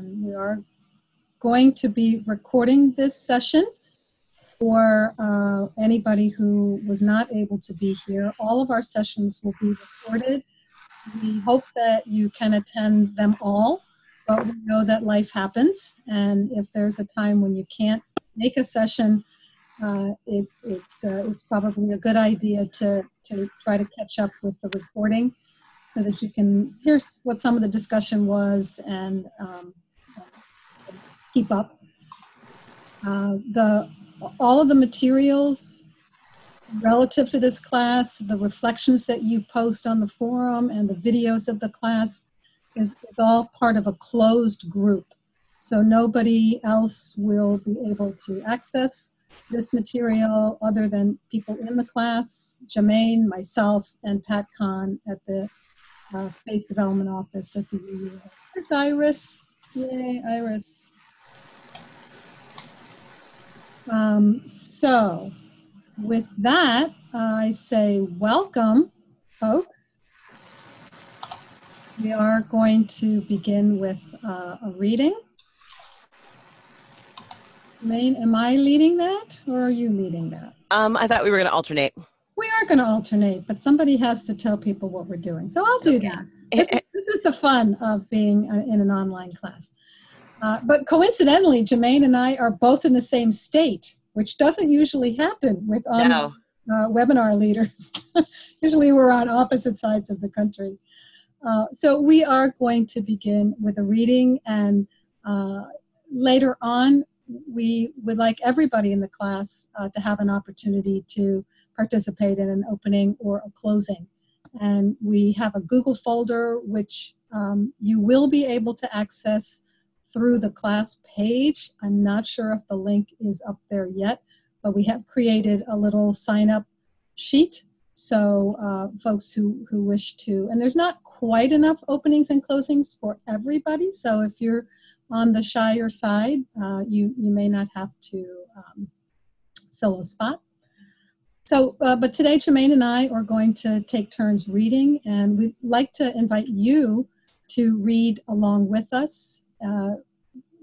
And we are going to be recording this session for anybody who was not able to be here. All of our sessions will be recorded. We hope that you can attend them all, but we know that life happens, and if there's a time when you can't make a session, it is probably a good idea to try to catch up with the recording so that you can hear what some of the discussion was and keep up. All of the materials relative to this class, the reflections that you post on the forum and the videos of the class is all part of a closed group. So nobody else will be able to access this material other than people in the class, Jermaine, myself, and Pat Kahn at the Faith Development Office at the UU. There's Iris. Yay, Iris. So with that, I say welcome, folks. We are going to begin with a reading. Maine, am I leading that or are you leading that? I thought we were going to alternate. We are going to alternate, but somebody has to tell people what we're doing. So I'll do that. This is the fun of being in an online class. But coincidentally, Jermaine and I are both in the same state, which doesn't usually happen with webinar leaders. Usually we're on opposite sides of the country. So we are going to begin with a reading, and later on, we would like everybody in the class to have an opportunity to participate in an opening or a closing. And we have a Google folder, which you will be able to access through the class page. I'm not sure if the link is up there yet, but we have created a little sign-up sheet. So folks who wish to, and there's not quite enough openings and closings for everybody. So if you're on the shyer side, you may not have to fill a spot. So, but today Jermaine and I are going to take turns reading, and we'd like to invite you to read along with us.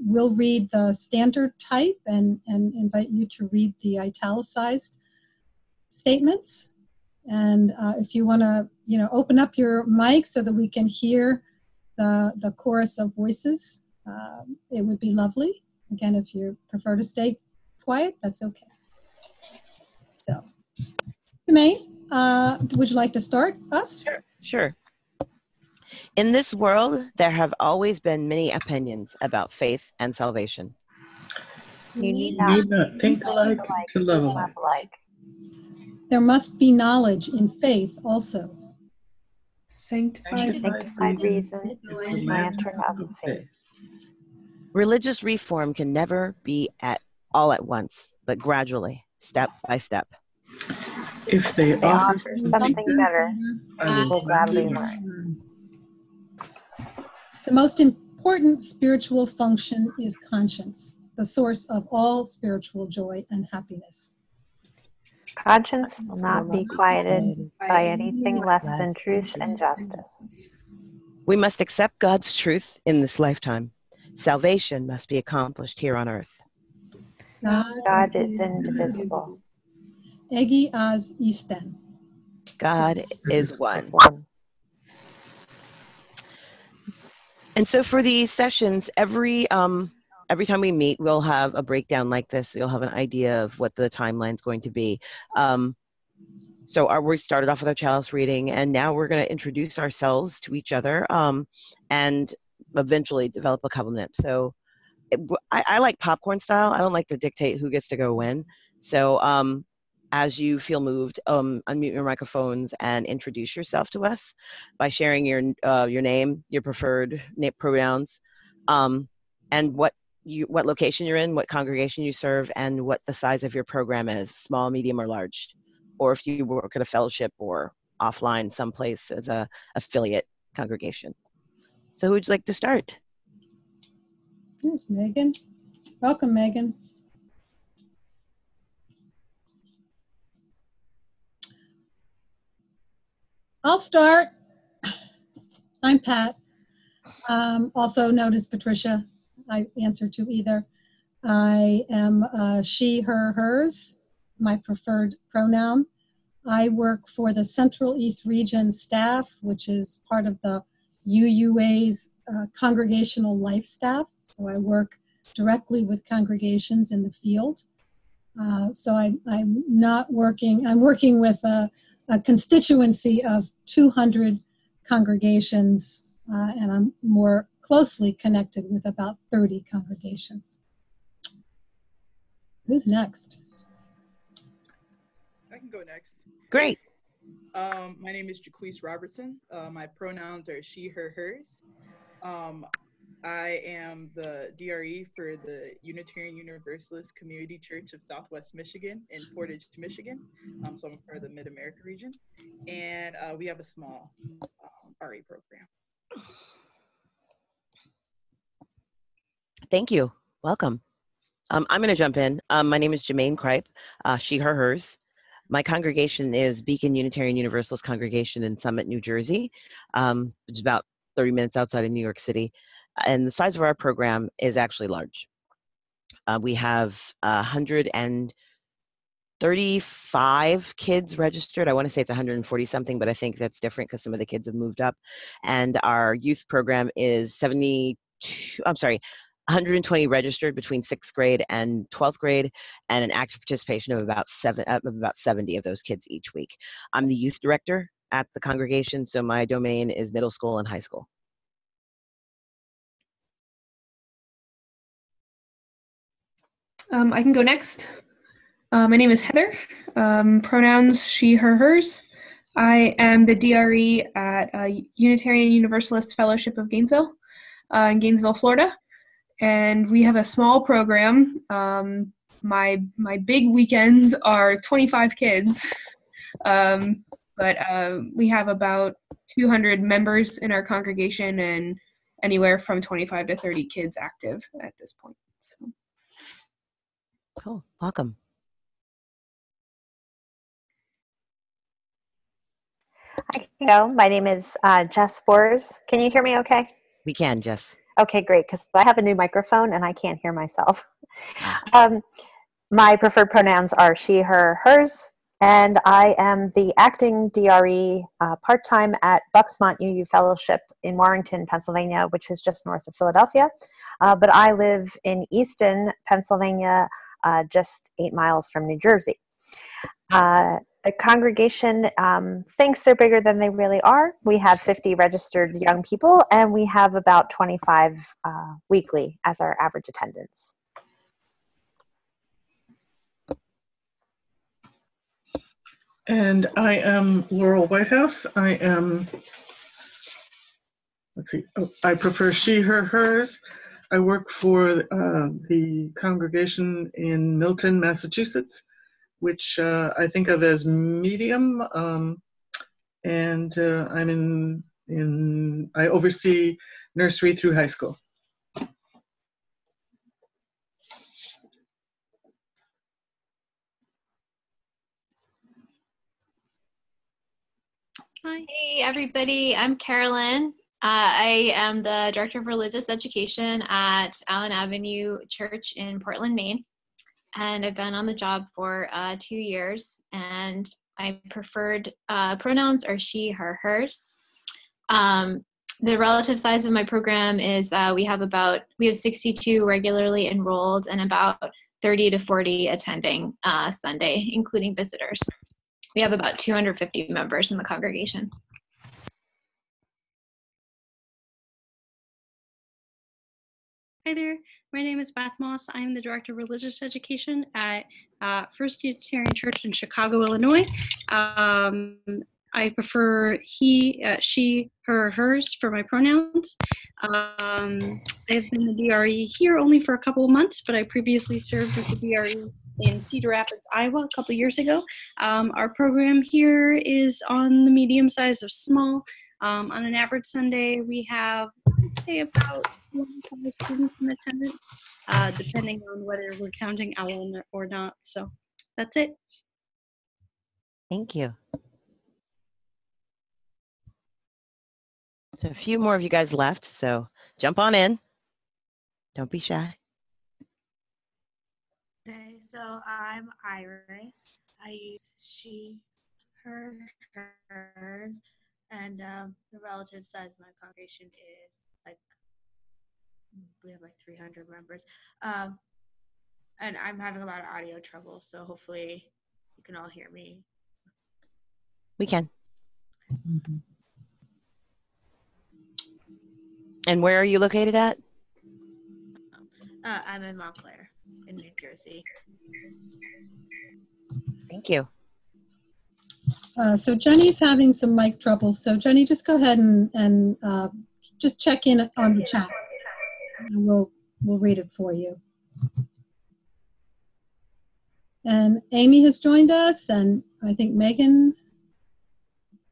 We'll read the standard type and invite you to read the italicized statements. And if you want to, open up your mic so that we can hear the chorus of voices, it would be lovely. Again, if you prefer to stay quiet, that's okay. So, Jermaine, would you like to start us? Sure. In this world, there have always been many opinions about faith and salvation. You need not think alike to love alike. There must be knowledge in faith also. Sanctified reason is the lantern of faith. Religious reform can never be all at once, but gradually, step by step. If they offer something better, I will gladly learn. The most important spiritual function is conscience, the source of all spiritual joy and happiness. Conscience will not be quieted by anything less than truth and justice. We must accept God's truth in this lifetime. Salvation must be accomplished here on earth. God is indivisible. Egi az isten. God is one. And so for these sessions, every time we meet, we'll have a breakdown like this. You'll have an idea of what the timeline's going to be. So we started off with our chalice reading, and now we're going to introduce ourselves to each other and eventually develop a covenant. So I like popcorn style. I don't like to dictate who gets to go when. So as you feel moved, unmute your microphones and introduce yourself to us by sharing your name, your preferred pronouns, and what location you're in, what congregation you serve, and what the size of your program is, small, medium, or large, or if you work at a fellowship or offline someplace as a affiliate congregation. So who would you like to start? Here's Megan. Welcome, Megan. I'll start. I'm Pat, also known as Patricia. I answer to either. I am she, her, hers, my preferred pronoun. I work for the Central East Region staff, which is part of the UUA's congregational life staff. So I work directly with congregations in the field. So I'm not working, I'm working with a constituency of 200 congregations, and I'm more closely connected with about 30 congregations. Who's next? I can go next. Great. My name is Jaquise Robertson. My pronouns are she, her, hers. I am the DRE for the Unitarian Universalist Community Church of Southwest Michigan in Portage, Michigan. So I'm part of the Mid-America region. And we have a small RE program. Thank you. Welcome. I'm going to jump in. My name is Jermaine Kripe, she, her, hers. My congregation is Beacon Unitarian Universalist Congregation in Summit, New Jersey, which is about 30 minutes outside of New York City. And the size of our program is actually large. We have 135 kids registered. I want to say it's 140 something, but I think that's different because some of the kids have moved up. And our youth program is 120 registered between 6th grade and 12th grade, and an active participation of about 70 of those kids each week. I'm the youth director at the congregation, so my domain is middle school and high school. I can go next. My name is Heather. Pronouns she, her, hers. I am the DRE at Unitarian Universalist Fellowship of Gainesville in Gainesville, Florida. And we have a small program. My big weekends are 25 kids. But we have about 200 members in our congregation and anywhere from 25 to 30 kids active at this point. So. Cool. Welcome. Hi, my name is Jess Bors. Can you hear me okay? We can, Jess. Okay, great, because I have a new microphone and I can't hear myself. My preferred pronouns are she, her, hers, and I am the acting DRE part-time at Bucksmont UU Fellowship in Warrenton, Pennsylvania, which is just north of Philadelphia. But I live in Easton, Pennsylvania, just 8 miles from New Jersey. The congregation thinks they're bigger than they really are. We have 50 registered young people, and we have about 25 weekly as our average attendance. And I am Laurel Whitehouse. I am, I prefer she, her, hers. I work for the congregation in Milton, Massachusetts, which I think of as medium, and I'm I oversee nursery through high school. Hi. Hey everybody, I'm Carolyn. I am the Director of Religious Education at Allen Avenue Church in Portland, Maine. And I've been on the job for 2 years, and my preferred pronouns are she, her, hers. The relative size of my program is we have 62 regularly enrolled and about 30 to 40 attending Sunday, including visitors. We have about 250 members in the congregation. Hi there, my name is Beth Moss. I am the Director of Religious Education at First Unitarian Church in Chicago, Illinois. I prefer he, she, her, hers for my pronouns. I've been the DRE here only for a couple of months, but I previously served as the DRE in Cedar Rapids, Iowa a couple years ago. Our program here is on the medium size of small. On an average Sunday, we have, I'd say, about 25 students in attendance, depending on whether we're counting owl or not. So that's it. Thank you. So a few more of you guys left, so jump on in. Don't be shy. Okay, so I'm Iris. I use she, her, hers, and the relative size of my congregation is like, we have like 300 members. And I'm having a lot of audio trouble, so hopefully you can all hear me. We can. And where are you located at? I'm in Montclair, in New Jersey. Thank you. So Jenny's having some mic trouble. So Jenny, just go ahead and just check in on the chat. And we'll read it for you. And Amy has joined us, and I think Megan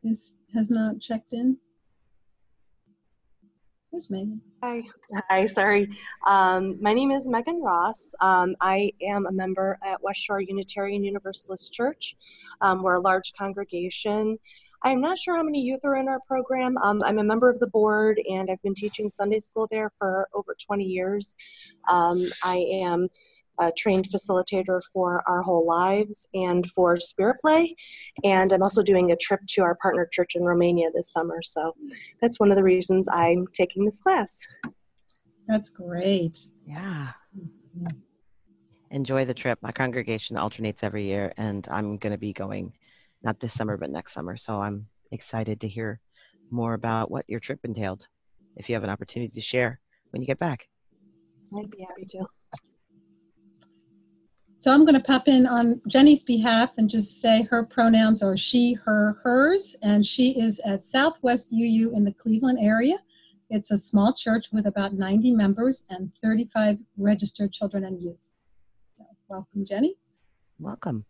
has not checked in. Where's Megan? Hi, sorry. My name is Megan Ross. I am a member at West Shore Unitarian Universalist Church. We're a large congregation. I'm not sure how many youth are in our program. I'm a member of the board, and I've been teaching Sunday school there for over 20 years. I am a trained facilitator for Our Whole Lives and for Spirit Play, and I'm also doing a trip to our partner church in Romania this summer, so that's one of the reasons I'm taking this class. That's great. Yeah. Enjoy the trip. My congregation alternates every year, and I'm going to be going not this summer but next summer, so I'm excited to hear more about what your trip entailed, if you have an opportunity to share when you get back. I'd be happy to. So I'm going to pop in on Jenny's behalf and just say her pronouns are she, her, hers, and she is at Southwest UU in the Cleveland area. It's a small church with about 90 members and 35 registered children and youth. So welcome, Jenny. Welcome.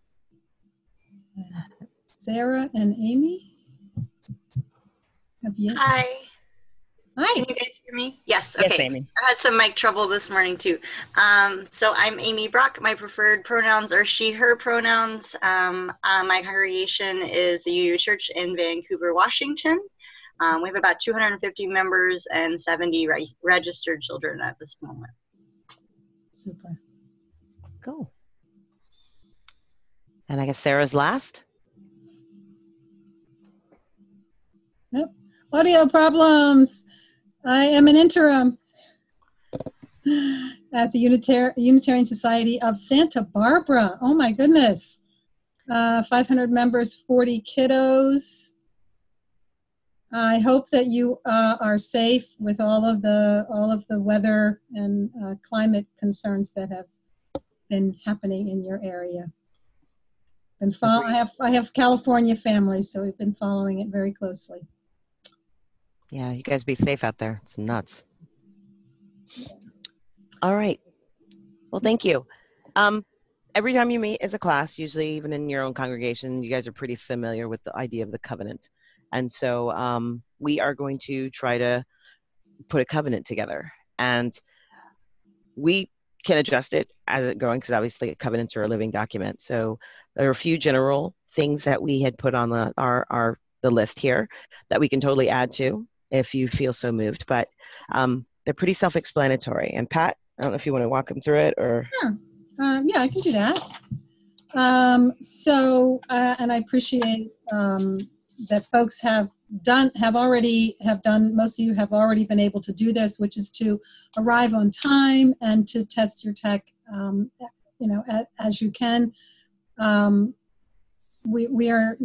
And Sarah and Amy. Hi. Hi. Can you guys hear me? Yes. Okay. Yes, Amy. I had some mic trouble this morning too. So I'm Amy Brock. My preferred pronouns are she, her pronouns. My congregation is the UU Church in Vancouver, Washington. We have about 250 members and 70 registered children at this moment. Super. Cool. And I guess Sarah's last. Yep. Audio problems. I am an interim at the Unitarian Society of Santa Barbara. Oh my goodness. 500 members, 40 kiddos. I hope that you are safe with all of the weather and climate concerns that have been happening in your area. I have California family, so we've been following it very closely. Yeah, you guys be safe out there. It's nuts. All right. Well, thank you. Every time you meet as a class, usually even in your own congregation, you guys are pretty familiar with the idea of the covenant. And so we are going to try to put a covenant together. And we can adjust it as it's going, because obviously covenants are a living document. So there are a few general things that we had put on the list here that we can totally add to if you feel so moved. But they're pretty self-explanatory. And Pat, I don't know if you want to walk them through it or. Sure. Yeah, I can do that. And I appreciate that folks most of you have already been able to do this, which is to arrive on time and to test your tech, as you can. We are,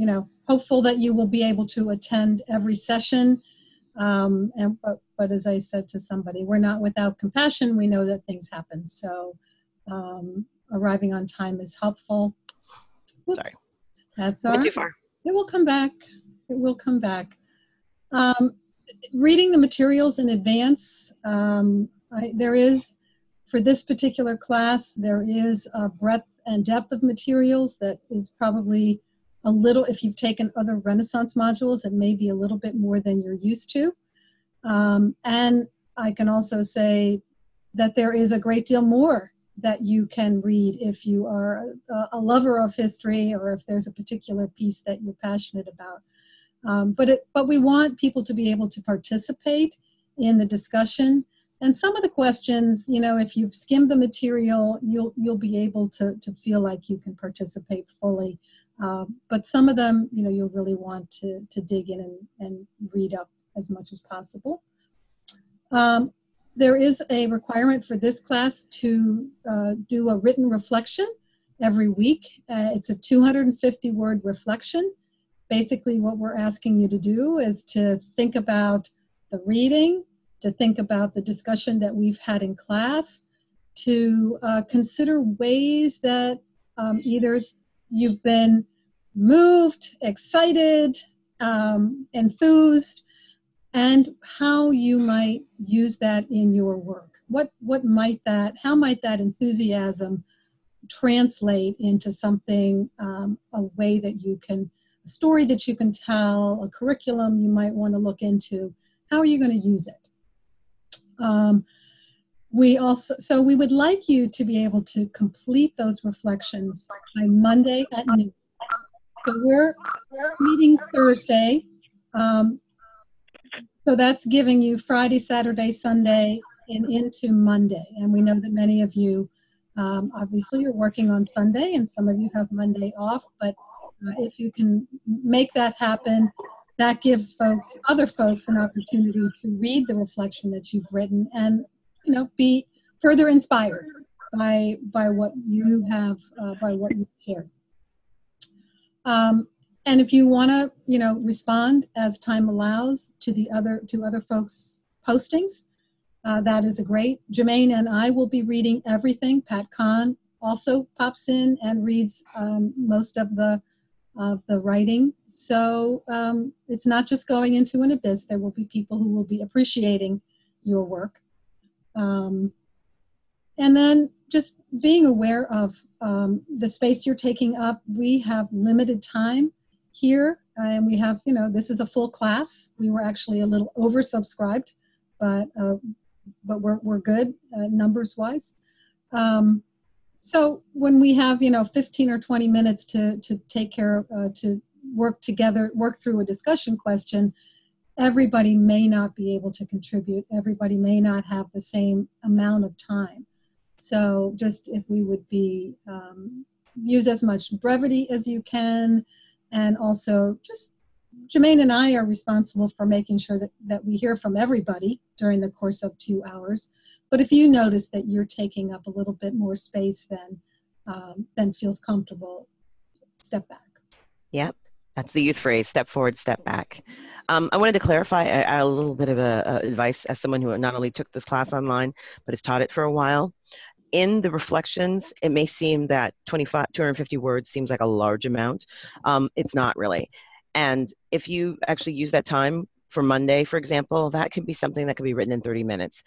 hopeful that you will be able to attend every session. But as I said to somebody, we're not without compassion. We know that things happen. So arriving on time is helpful. Whoops. Sorry. That's all right. right. Too far. It will come back. It will come back. Reading the materials in advance, there is, for this particular class, there is a breadth and depth of materials that is probably a little, if you've taken other Renaissance modules, it may be a little bit more than you're used to. And I can also say that there is a great deal more that you can read if you are a lover of history, or if there's a particular piece that you're passionate about. But we want people to be able to participate in the discussion. And some of the questions, if you've skimmed the material, you'll be able to feel like you can participate fully. But some of them, you'll really want to dig in and read up as much as possible. There is a requirement for this class to do a written reflection every week. It's a 250-word reflection. Basically, what we're asking you to do is to think about the reading, to think about the discussion that we've had in class, to consider ways that either you've been moved, excited, enthused, and how you might use that in your work. How might that enthusiasm translate into something, a way that a story that you can tell, a curriculum you might want to look into? How are you going to use it? We would like you to be able to complete those reflections by Monday at noon. So we're meeting Thursday. So that's giving you Friday, Saturday, Sunday, and into Monday. And we know that many of you, obviously, you're working on Sunday, and some of you have Monday off. But if you can make that happen, that gives other folks an opportunity to read the reflection that you've written and, be further inspired by what you have, by what you've shared. And if you want to, respond as time allows to other folks' postings, that is great. Jermaine and I will be reading everything. Pat Kahn also pops in and reads most of the writing. So it's not just going into an abyss. There will be people who will be appreciating your work. And then just being aware of the space you're taking up. We have limited time here, and we have, this is a full class. We were actually a little oversubscribed, but we're good numbers wise. So when we have 15 or 20 minutes to take care of, to work through a discussion question, everybody may not be able to contribute. Everybody may not have the same amount of time. So just if we would use as much brevity as you can, and also just Jermaine and I are responsible for making sure that we hear from everybody during the course of 2 hours. But if you notice that you're taking up a little bit more space than feels comfortable, step back. Yep, that's the youth phrase, step forward, step back. I wanted to clarify a little bit of advice as someone who not only took this class online, but has taught it for a while. In the reflections, it may seem that 250 words seems like a large amount. It's not really. And if you actually use that time for Monday, for example, that could be something that could be written in 30 minutes.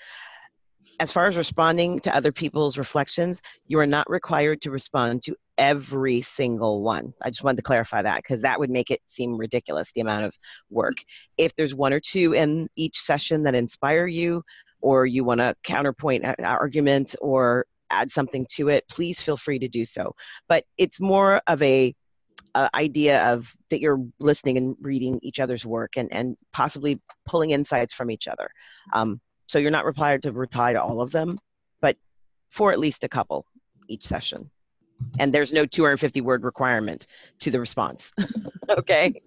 As far as responding to other people's reflections, you are not required to respond to every single one. I just wanted to clarify that because that would make it seem ridiculous, the amount of work. If there's one or two in each session that inspire you, or you want to counterpoint an argument or add something to it, please feel free to do so. But it's more of a idea of that you're listening and reading each other's work and possibly pulling insights from each other. So you're not required to reply to all of them, but for at least a couple each session. And there's no 250-word requirement to the response. Okay?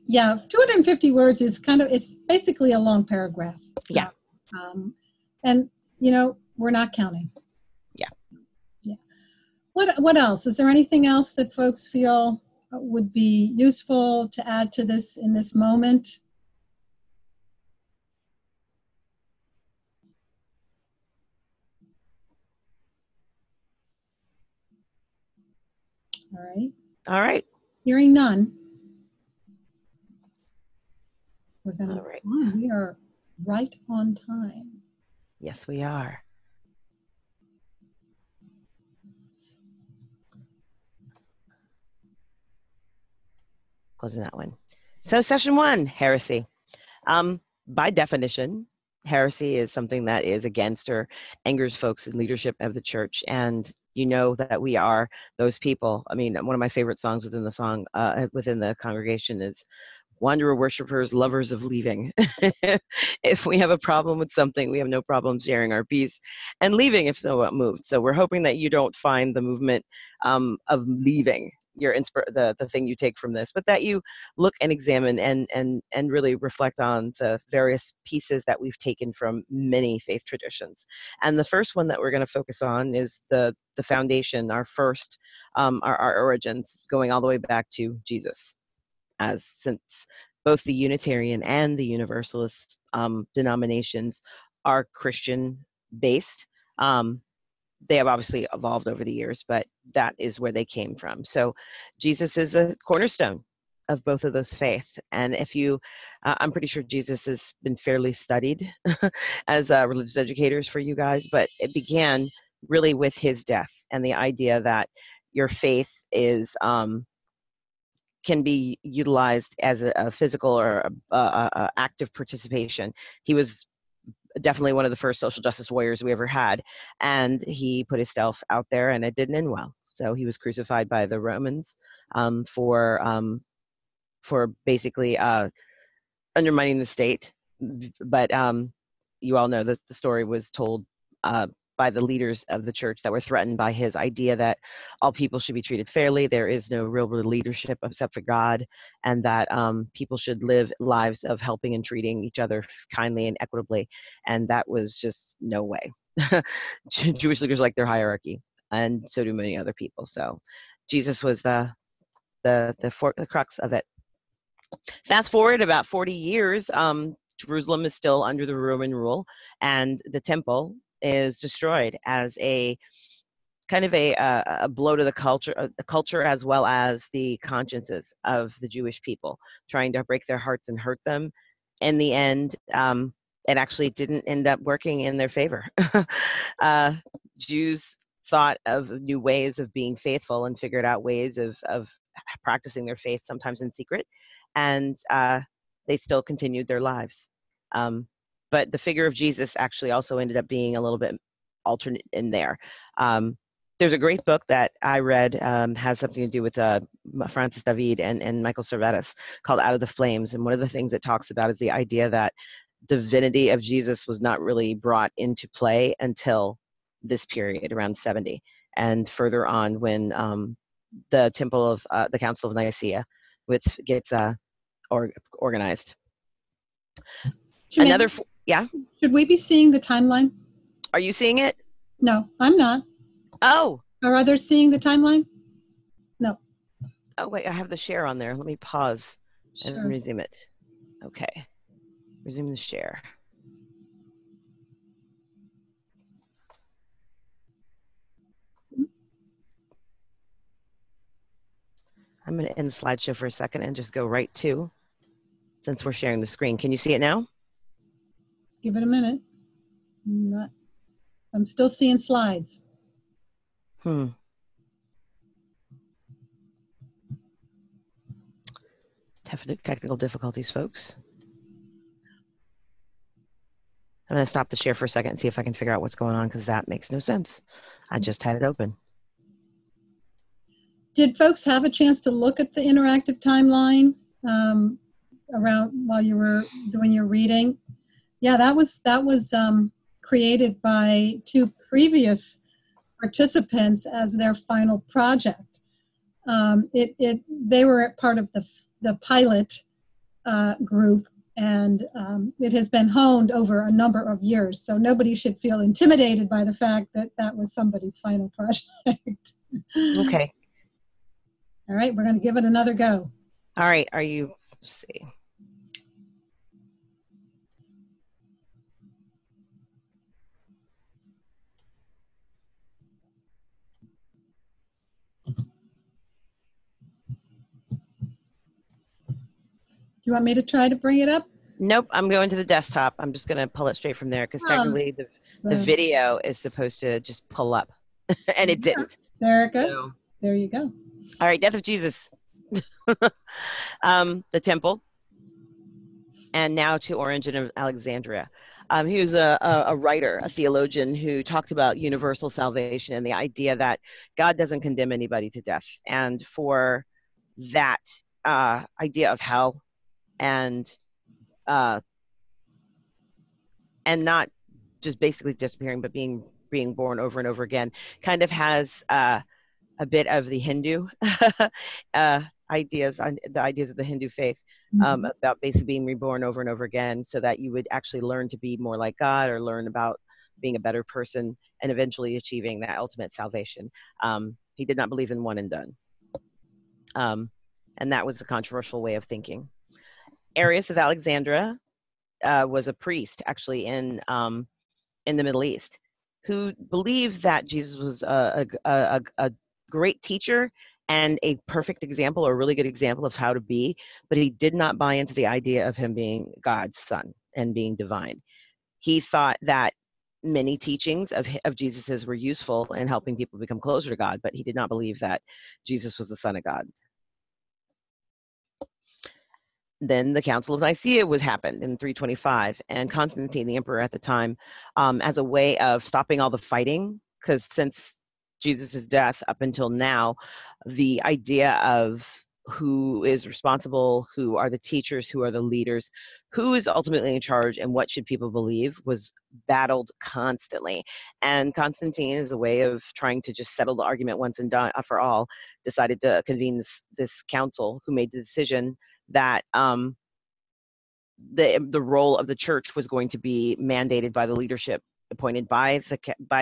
Yeah, 250 words is it's basically a long paragraph. Yeah. And, we're not counting. Yeah. Yeah. What else? Is there anything else that folks feel would be useful to add to this in this moment? All right. All right. Hearing none. We're going to, all right. We are right on time. Yes, we are. Closing that one. So session 1, heresy. By definition, heresy is something that is against or angers folks in leadership of the church. And you know that we are those people. I mean, one of my favorite songs within the congregation is wanderer worshipers, lovers of leaving. If we have a problem with something, we have no problem sharing our piece and leaving if so moved. So we're hoping that you don't find the movement of leaving the thing you take from this, but that you look and examine and really reflect on the various pieces that we've taken from many faith traditions. And the first one that we're going to focus on is the foundation, our first, our origins, going all the way back to Jesus, as since both the Unitarian and the Universalist denominations are Christian based. They have obviously evolved over the years, but that is where they came from. So Jesus is a cornerstone of both of those faiths. And if you, I'm pretty sure Jesus has been fairly studied as religious educators for you guys, but it began really with his death and the idea that your faith is can be utilized as a physical or a active participation. He was definitely one of the first social justice warriors we ever had, and he put himself out there, and it didn't end well. So he was crucified by the Romans for basically undermining the state. But you all know the story was told by the leaders of the church that were threatened by his idea that all people should be treated fairly. There is no real leadership except for God, and that people should live lives of helping and treating each other kindly and equitably. And that was just no way. Jewish leaders like their hierarchy, and so do many other people. So Jesus was the crux of it. Fast forward about 40 years, Jerusalem is still under the Roman rule, and the temple is destroyed as a kind of a blow to the culture as well as the consciences of the Jewish people, trying to break their hearts and hurt them. In the end, it actually didn't end up working in their favor. Jews thought of new ways of being faithful and figured out ways of practicing their faith, sometimes in secret, and they still continued their lives. But the figure of Jesus actually also ended up being a little bit alternate in there. There's a great book that I read, has something to do with Francis David and Michael Servetus, called Out of the Flames. And one of the things it talks about is the idea that divinity of Jesus was not really brought into play until this period, around 70. And further on when the temple of the Council of Nicaea, which gets organized. Jermaine, yeah? Should we be seeing the timeline? Are you seeing it? No, I'm not. Oh. Are others seeing the timeline? No. Oh, wait, I have the share on there. Let me pause and resume it. Okay. Resume the share. I'm going to end the slideshow for a second and just go right to, since we're sharing the screen. Can you see it now? Give it a minute. I'm still seeing slides. Technical difficulties, folks. I'm going to stop the share for a second and see if I can figure out what's going on, because that makes no sense. I just had it open. Did folks have a chance to look at the interactive timeline around while you were doing your reading? Yeah, that was created by two previous participants as their final project. They were part of the pilot group, and it has been honed over a number of years. So nobody should feel intimidated by the fact that that was somebody's final project. Okay. All right, we're going to give it another go. All right, let's see. Do you want me to try to bring it up? Nope, I'm going to the desktop. I'm just going to pull it straight from there, because technically the video is supposed to just pull up, and it didn't. There it goes. So, there you go. All right, death of Jesus. The temple, and now to Origen of Alexandria. He was a writer, a theologian, who talked about universal salvation and the idea that God doesn't condemn anybody to death. And for that idea of hell, and not just basically disappearing, but being born over and over again, kind of has a bit of the Hindu ideas, the ideas of the Hindu faith, about basically being reborn over and over again, so that you would actually learn to be more like God, or learn about being a better person, and eventually achieving that ultimate salvation. He did not believe in one and done. And that was a controversial way of thinking. Arius of Alexandria was a priest, actually, in the Middle East, who believed that Jesus was a great teacher and a perfect example, or a really good example of how to be, but he did not buy into the idea of him being God's son and being divine. He thought that many teachings of Jesus's were useful in helping people become closer to God, but he did not believe that Jesus was the Son of God. Then the Council of Nicaea happened in 325, and Constantine, the emperor at the time, as a way of stopping all the fighting, because since Jesus' death up until now, the idea of who is responsible, who are the teachers, who are the leaders, who is ultimately in charge, and what should people believe, was battled constantly. And Constantine, as a way of trying to just settle the argument once and done for all, decided to convene this council, who made the decision that the role of the church was going to be mandated by the leadership appointed by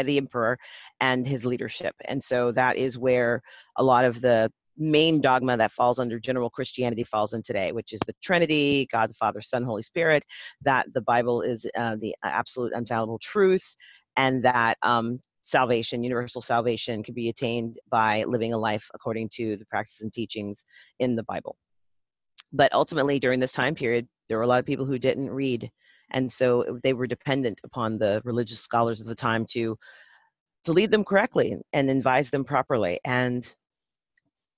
the emperor and his leadership. And so that is where a lot of the main dogma that falls under general Christianity falls in today, which is the Trinity, God the Father, Son, Holy Spirit, that the Bible is the absolute infallible truth, and that salvation, universal salvation, can be attained by living a life according to the practices and teachings in the Bible. But ultimately, during this time period, there were a lot of people who didn't read, and so they were dependent upon the religious scholars of the time to lead them correctly and advise them properly. And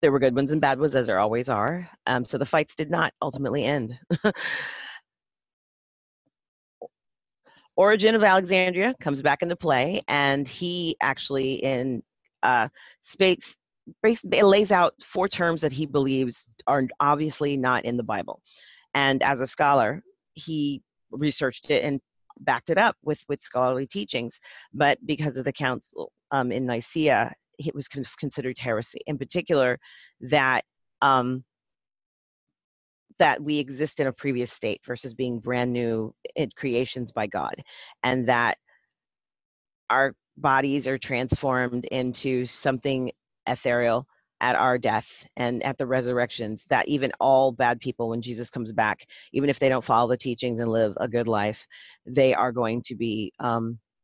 there were good ones and bad ones, as there always are. So the fights did not ultimately end. Origen of Alexandria comes back into play, and he actually in space lays out 4 terms that he believes are obviously not in the Bible. And as a scholar, he researched it and backed it up with scholarly teachings. But because of the council in Nicaea, it was considered heresy. In particular, that that we exist in a previous state versus being brand new creations by God, and that our bodies are transformed into something ethereal at our death and at the resurrections, that even all bad people, when Jesus comes back, even if they don't follow the teachings and live a good life, they are going to be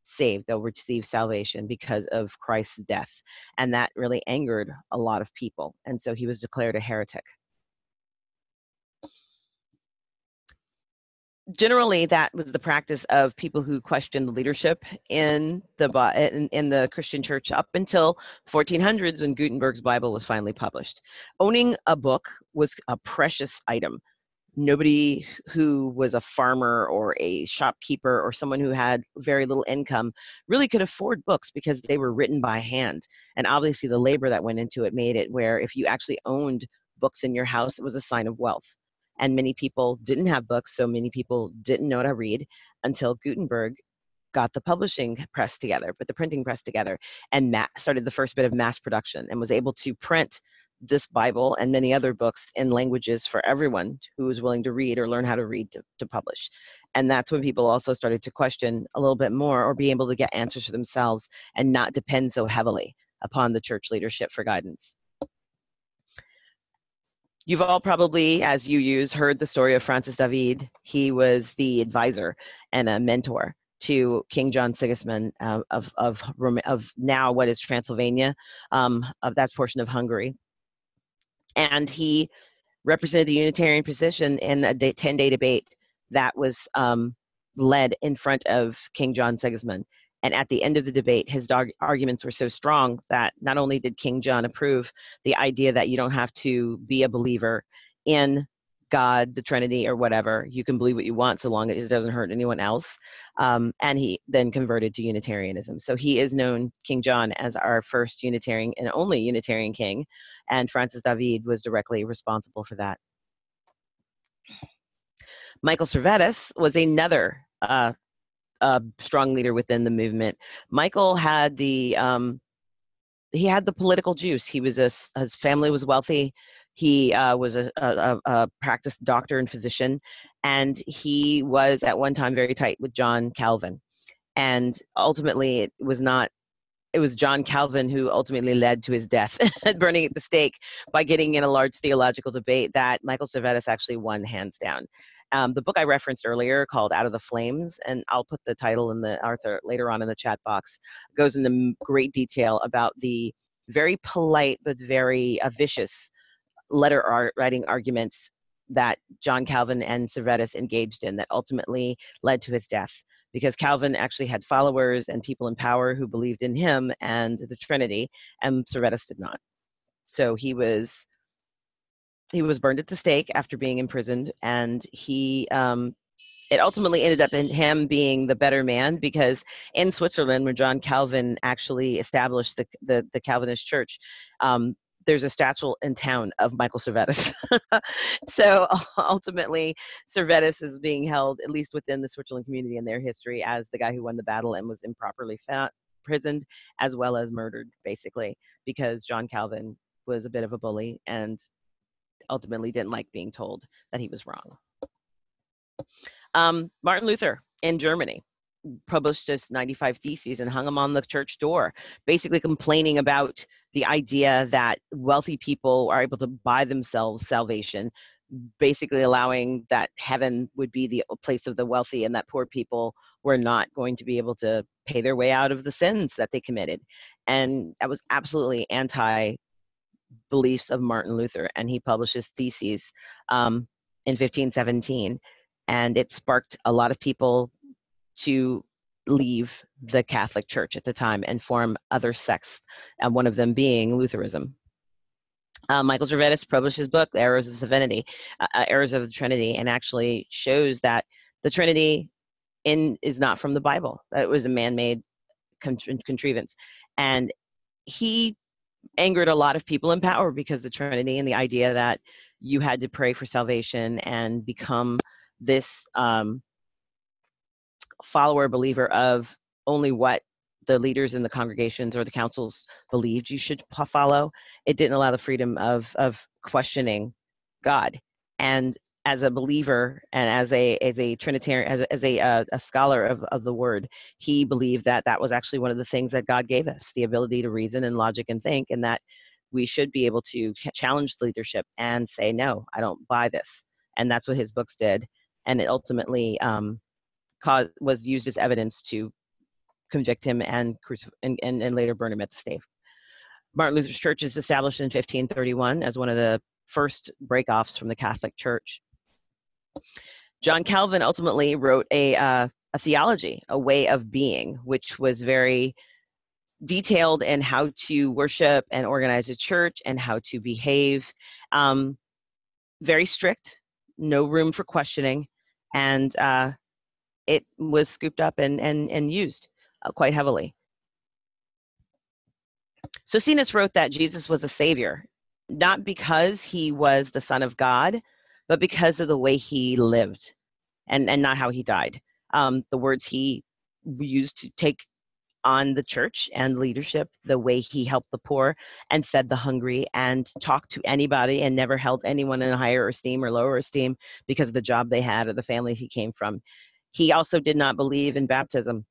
saved. They'll receive salvation because of Christ's death. And that really angered a lot of people. And so he was declared a heretic. Generally, that was the practice of people who questioned the leadership in the Christian church up until 1400s, when Gutenberg's Bible was finally published. Owning a book was a precious item. Nobody who was a farmer or a shopkeeper or someone who had very little income really could afford books, because they were written by hand. And obviously the labor that went into it made it where if you actually owned books in your house, it was a sign of wealth. And many people didn't have books, so many people didn't know how to read until Gutenberg got the publishing press together, put the printing press together, and started the first bit of mass production, and was able to print this Bible and many other books in languages for everyone who was willing to read or learn how to read to publish. And that's when people also started to question a little bit more, or be able to get answers for themselves and not depend so heavily upon the church leadership for guidance. You've all probably, as you use, heard the story of Francis David. He was the advisor and a mentor to King John Sigismund of now what is Transylvania, of that portion of Hungary. And he represented the Unitarian position in a 10-day debate that was led in front of King John Sigismund. And at the end of the debate, his arguments were so strong that not only did King John approve the idea that you don't have to be a believer in God, the Trinity, or whatever, you can believe what you want so long as it doesn't hurt anyone else. And he then converted to Unitarianism. So he is known, King John, as our first Unitarian and only Unitarian king. And Francis David was directly responsible for that. Michael Servetus was another strong leader within the movement. Michael had the political juice. His family was wealthy. He was a practiced doctor and physician, and he was at one time very tight with John Calvin. And ultimately, it was John Calvin who ultimately led to his death, burning at the stake, by getting in a large theological debate that Michael Servetus actually won hands down. The book I referenced earlier, called Out of the Flames, and I'll put the title in the Arthur later on in the chat box, goes into great detail about the very polite but very vicious letter writing arguments that John Calvin and Servetus engaged in that ultimately led to his death, because Calvin actually had followers and people in power who believed in him and the Trinity, and Servetus did not. So he was burned at the stake after being imprisoned, and it ultimately ended up in him being the better man, because in Switzerland, where John Calvin actually established the Calvinist church, there's a statue in town of Michael Servetus. So ultimately, Servetus is being held, at least within the Switzerland community and their history, as the guy who won the battle and was improperly imprisoned, as well as murdered, basically, because John Calvin was a bit of a bully and ultimately didn't like being told that he was wrong. Martin Luther in Germany published his 95 Theses and hung them on the church door, basically complaining about the idea that wealthy people are able to buy themselves salvation, basically allowing that heaven would be the place of the wealthy and that poor people were not going to be able to pay their way out of the sins that they committed. And that was absolutely anti-beliefs of Martin Luther, and he published his Theses in 1517, and it sparked a lot of people to leave the Catholic Church at the time and form other sects, and one of them being Lutheranism. Michael Servetus published his book, Errors of Divinity, Errors of the Trinity, and actually shows that the Trinity is not from the Bible, that it was a man-made contrivance. And he angered a lot of people in power, because the Trinity and the idea that you had to pray for salvation and become this follower believer of only what the leaders in the congregations or the councils believed you should follow. It didn't allow the freedom of questioning God. And as a believer and as a Trinitarian, as a scholar of the Word, he believed that that was actually one of the things that God gave us, the ability to reason and logic and think, and that we should be able to challenge leadership and say, no, I don't buy this. And that's what his books did. And it ultimately was used as evidence to convict him and later burn him at the stake. Martin Luther's church is established in 1531 as one of the first breakoffs from the Catholic Church. John Calvin ultimately wrote a theology, a way of being, which was very detailed in how to worship and organize a church and how to behave. Very strict, no room for questioning, and it was scooped up and used quite heavily. Socinus wrote that Jesus was a savior, not because he was the Son of God, but because of the way he lived and not how he died. The words he used to take on the church and leadership, the way he helped the poor and fed the hungry and talked to anybody and never held anyone in a higher esteem or lower esteem because of the job they had or the family he came from. He also did not believe in baptism.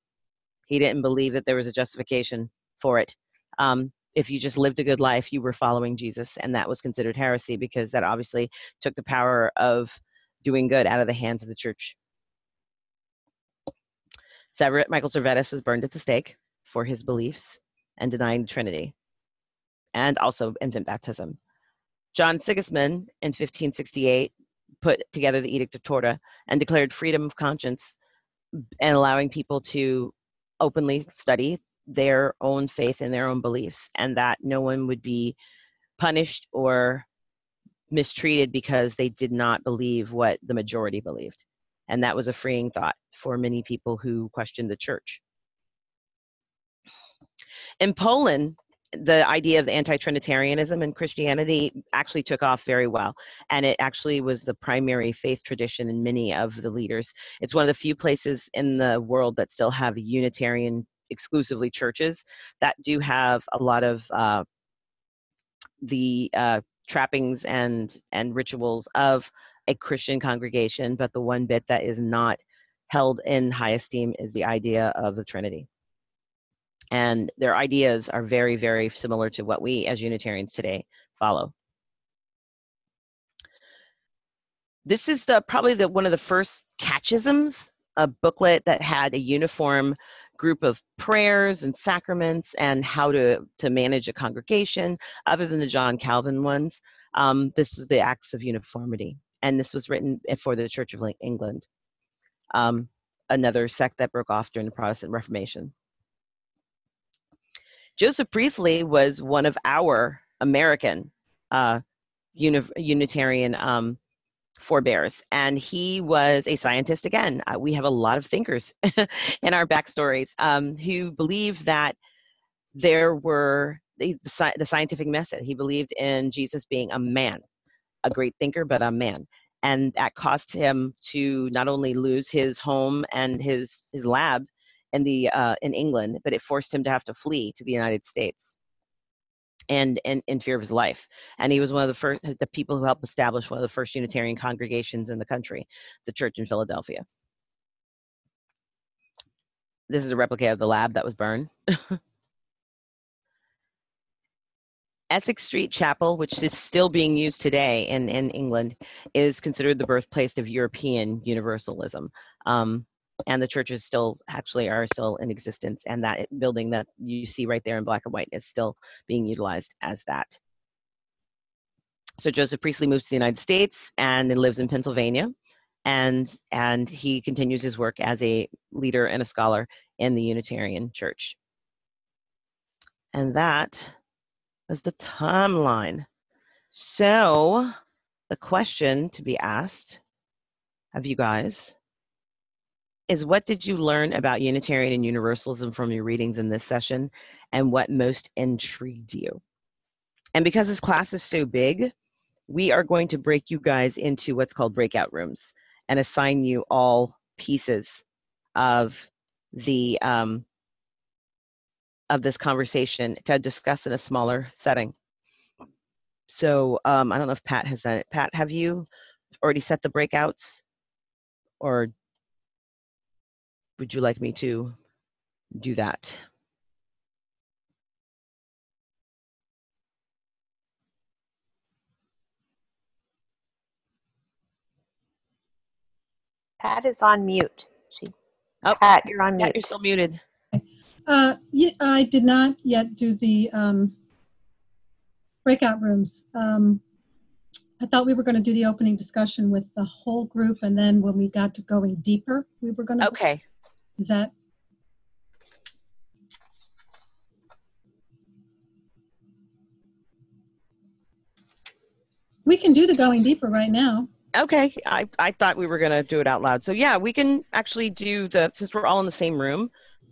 He didn't believe that there was a justification for it. If you just lived a good life, you were following Jesus, and that was considered heresy because that obviously took the power of doing good out of the hands of the church. Michael Servetus was burned at the stake for his beliefs and denying the Trinity, and also infant baptism. John Sigismund in 1568 put together the Edict of Torda and declared freedom of conscience and allowing people to openly study their own faith and their own beliefs, and that no one would be punished or mistreated because they did not believe what the majority believed. And that was a freeing thought for many people who questioned the church. In Poland, the idea of anti-Trinitarianism in Christianity actually took off very well. And it actually was the primary faith tradition in many of the leaders. It's one of the few places in the world that still have Unitarian exclusively churches that do have a lot of the trappings and rituals of a Christian congregation, but the one bit that is not held in high esteem is the idea of the Trinity. And their ideas are very, very similar to what we as Unitarians today follow. This is probably one of the first catechisms, a booklet that had a uniform group of prayers and sacraments and how to manage a congregation, other than the John Calvin ones. This is the Acts of Uniformity, and this was written for the Church of England, another sect that broke off during the Protestant Reformation. Joseph Priestley was one of our American Unitarian forebears, and he was a scientist again. We have a lot of thinkers in our backstories who believed that there were the scientific method. He believed in Jesus being a man, a great thinker, but a man. And that caused him to not only lose his home and his lab in England, but it forced him to have to flee to the United States, and in fear of his life. And he was one of the people who helped establish one of the first Unitarian congregations in the country, the church in Philadelphia. This is a replica of the lab that was burned. Essex Street Chapel, which is still being used today in England, is considered the birthplace of European Universalism. And the churches are still in existence, and that building that you see right there in black and white is still being utilized as that. So Joseph Priestley moves to the United States and lives in Pennsylvania, and he continues his work as a leader and a scholar in the Unitarian Church. And that was the timeline. So the question to be asked of you guys is, what did you learn about Unitarian and Universalism from your readings in this session, and what most intrigued you? And because this class is so big, we are going to break you guys into what's called breakout rooms and assign you all pieces of the of this conversation to discuss in a smaller setting. So I don't know if Pat has done it. Pat, have you already set the breakouts, or would you like me to do that? Pat is on mute. Pat, you're on mute. You're still muted. Yeah, I did not yet do the breakout rooms. I thought we were going to do the opening discussion with the whole group, and then when we got to going deeper, we were going to. Okay. Is that? We can do the going deeper right now. Okay, I thought we were going to do it out loud. So yeah, we can actually do since we're all in the same room,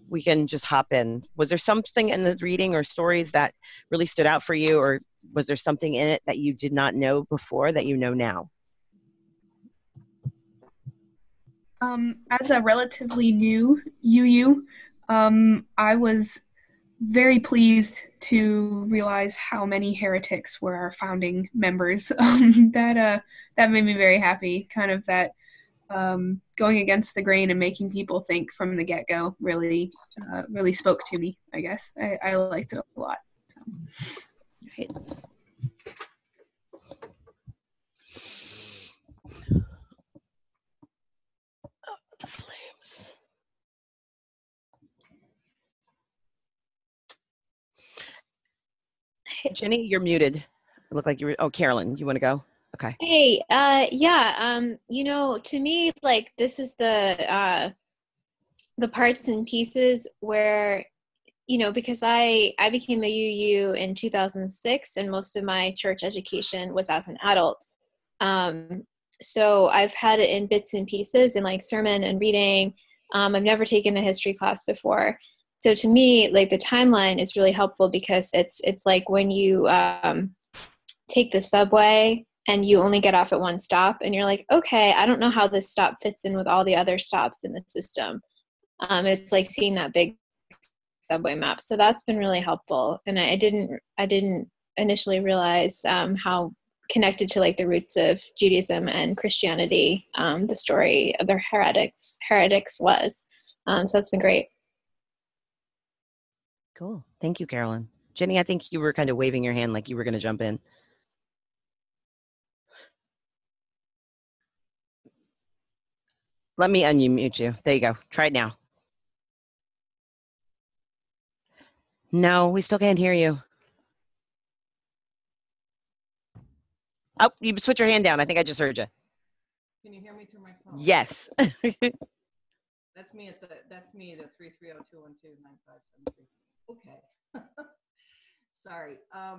we can just hop in. Was there something in the reading or stories that really stood out for you, or was there something in it that you did not know before that you know now? As a relatively new UU, I was very pleased to realize how many heretics were our founding members. That made me very happy. Kind of that going against the grain and making people think from the get-go really spoke to me, I guess. I liked it a lot. So. Right. The flames. Jenny, you're muted. It looked like you were. Oh, Carolyn, you want to go? Okay. Hey, yeah. To me, like, this is the parts and pieces where, because I became a UU in 2006, and most of my church education was as an adult. So I've had it in bits and pieces in like sermon and reading. I've never taken a history class before. so to me, like the timeline is really helpful because it's like when you take the subway and you only get off at one stop and you're like, okay, I don't know how this stop fits in with all the other stops in the system. It's like seeing that big subway map. So that's been really helpful. And I didn't initially realize how connected to like the roots of Judaism and Christianity the story of the heretics was. So that's been great. Cool. Thank you, Carolyn. Jenny, I think you were kind of waving your hand like you were going to jump in. Let me unmute you. There you go. Try it now. No, we still can't hear you. Oh, you put your hand down. I think I just heard you. Can you hear me through my phone? Yes. That's me the 330-212-9573. Okay. Sorry. I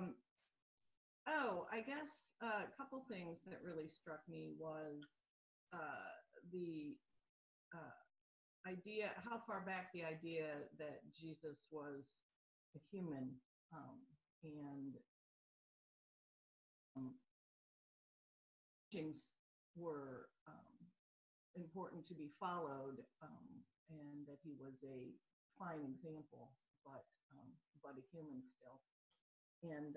guess a couple things that really struck me was the idea, how far back the idea that Jesus was a human and teachings were important to be followed, and that he was a fine example, but a human still. And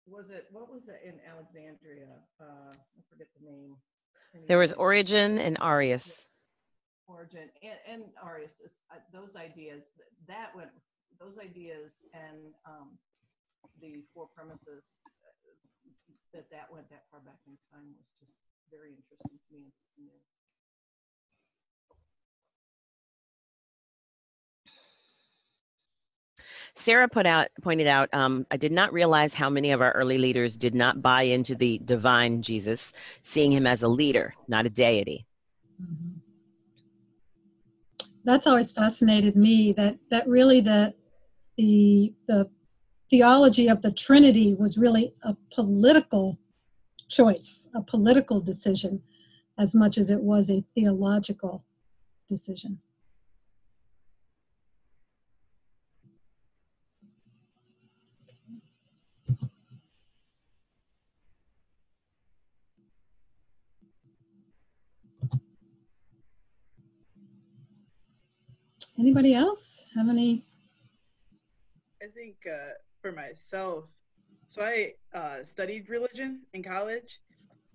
what was it in Alexandria? I forget the name. There was Origen and Arius. Origen and Arius. Those ideas and the four premises that went that far back in time was just very interesting to me. Sarah pointed out, I did not realize how many of our early leaders did not buy into the divine Jesus, seeing him as a leader, not a deity. Mm-hmm. That's always fascinated me, that really the theology of the Trinity was really a political choice, a political decision, as much as it was a theological decision. Anybody else have any? I think for myself, so I studied religion in college,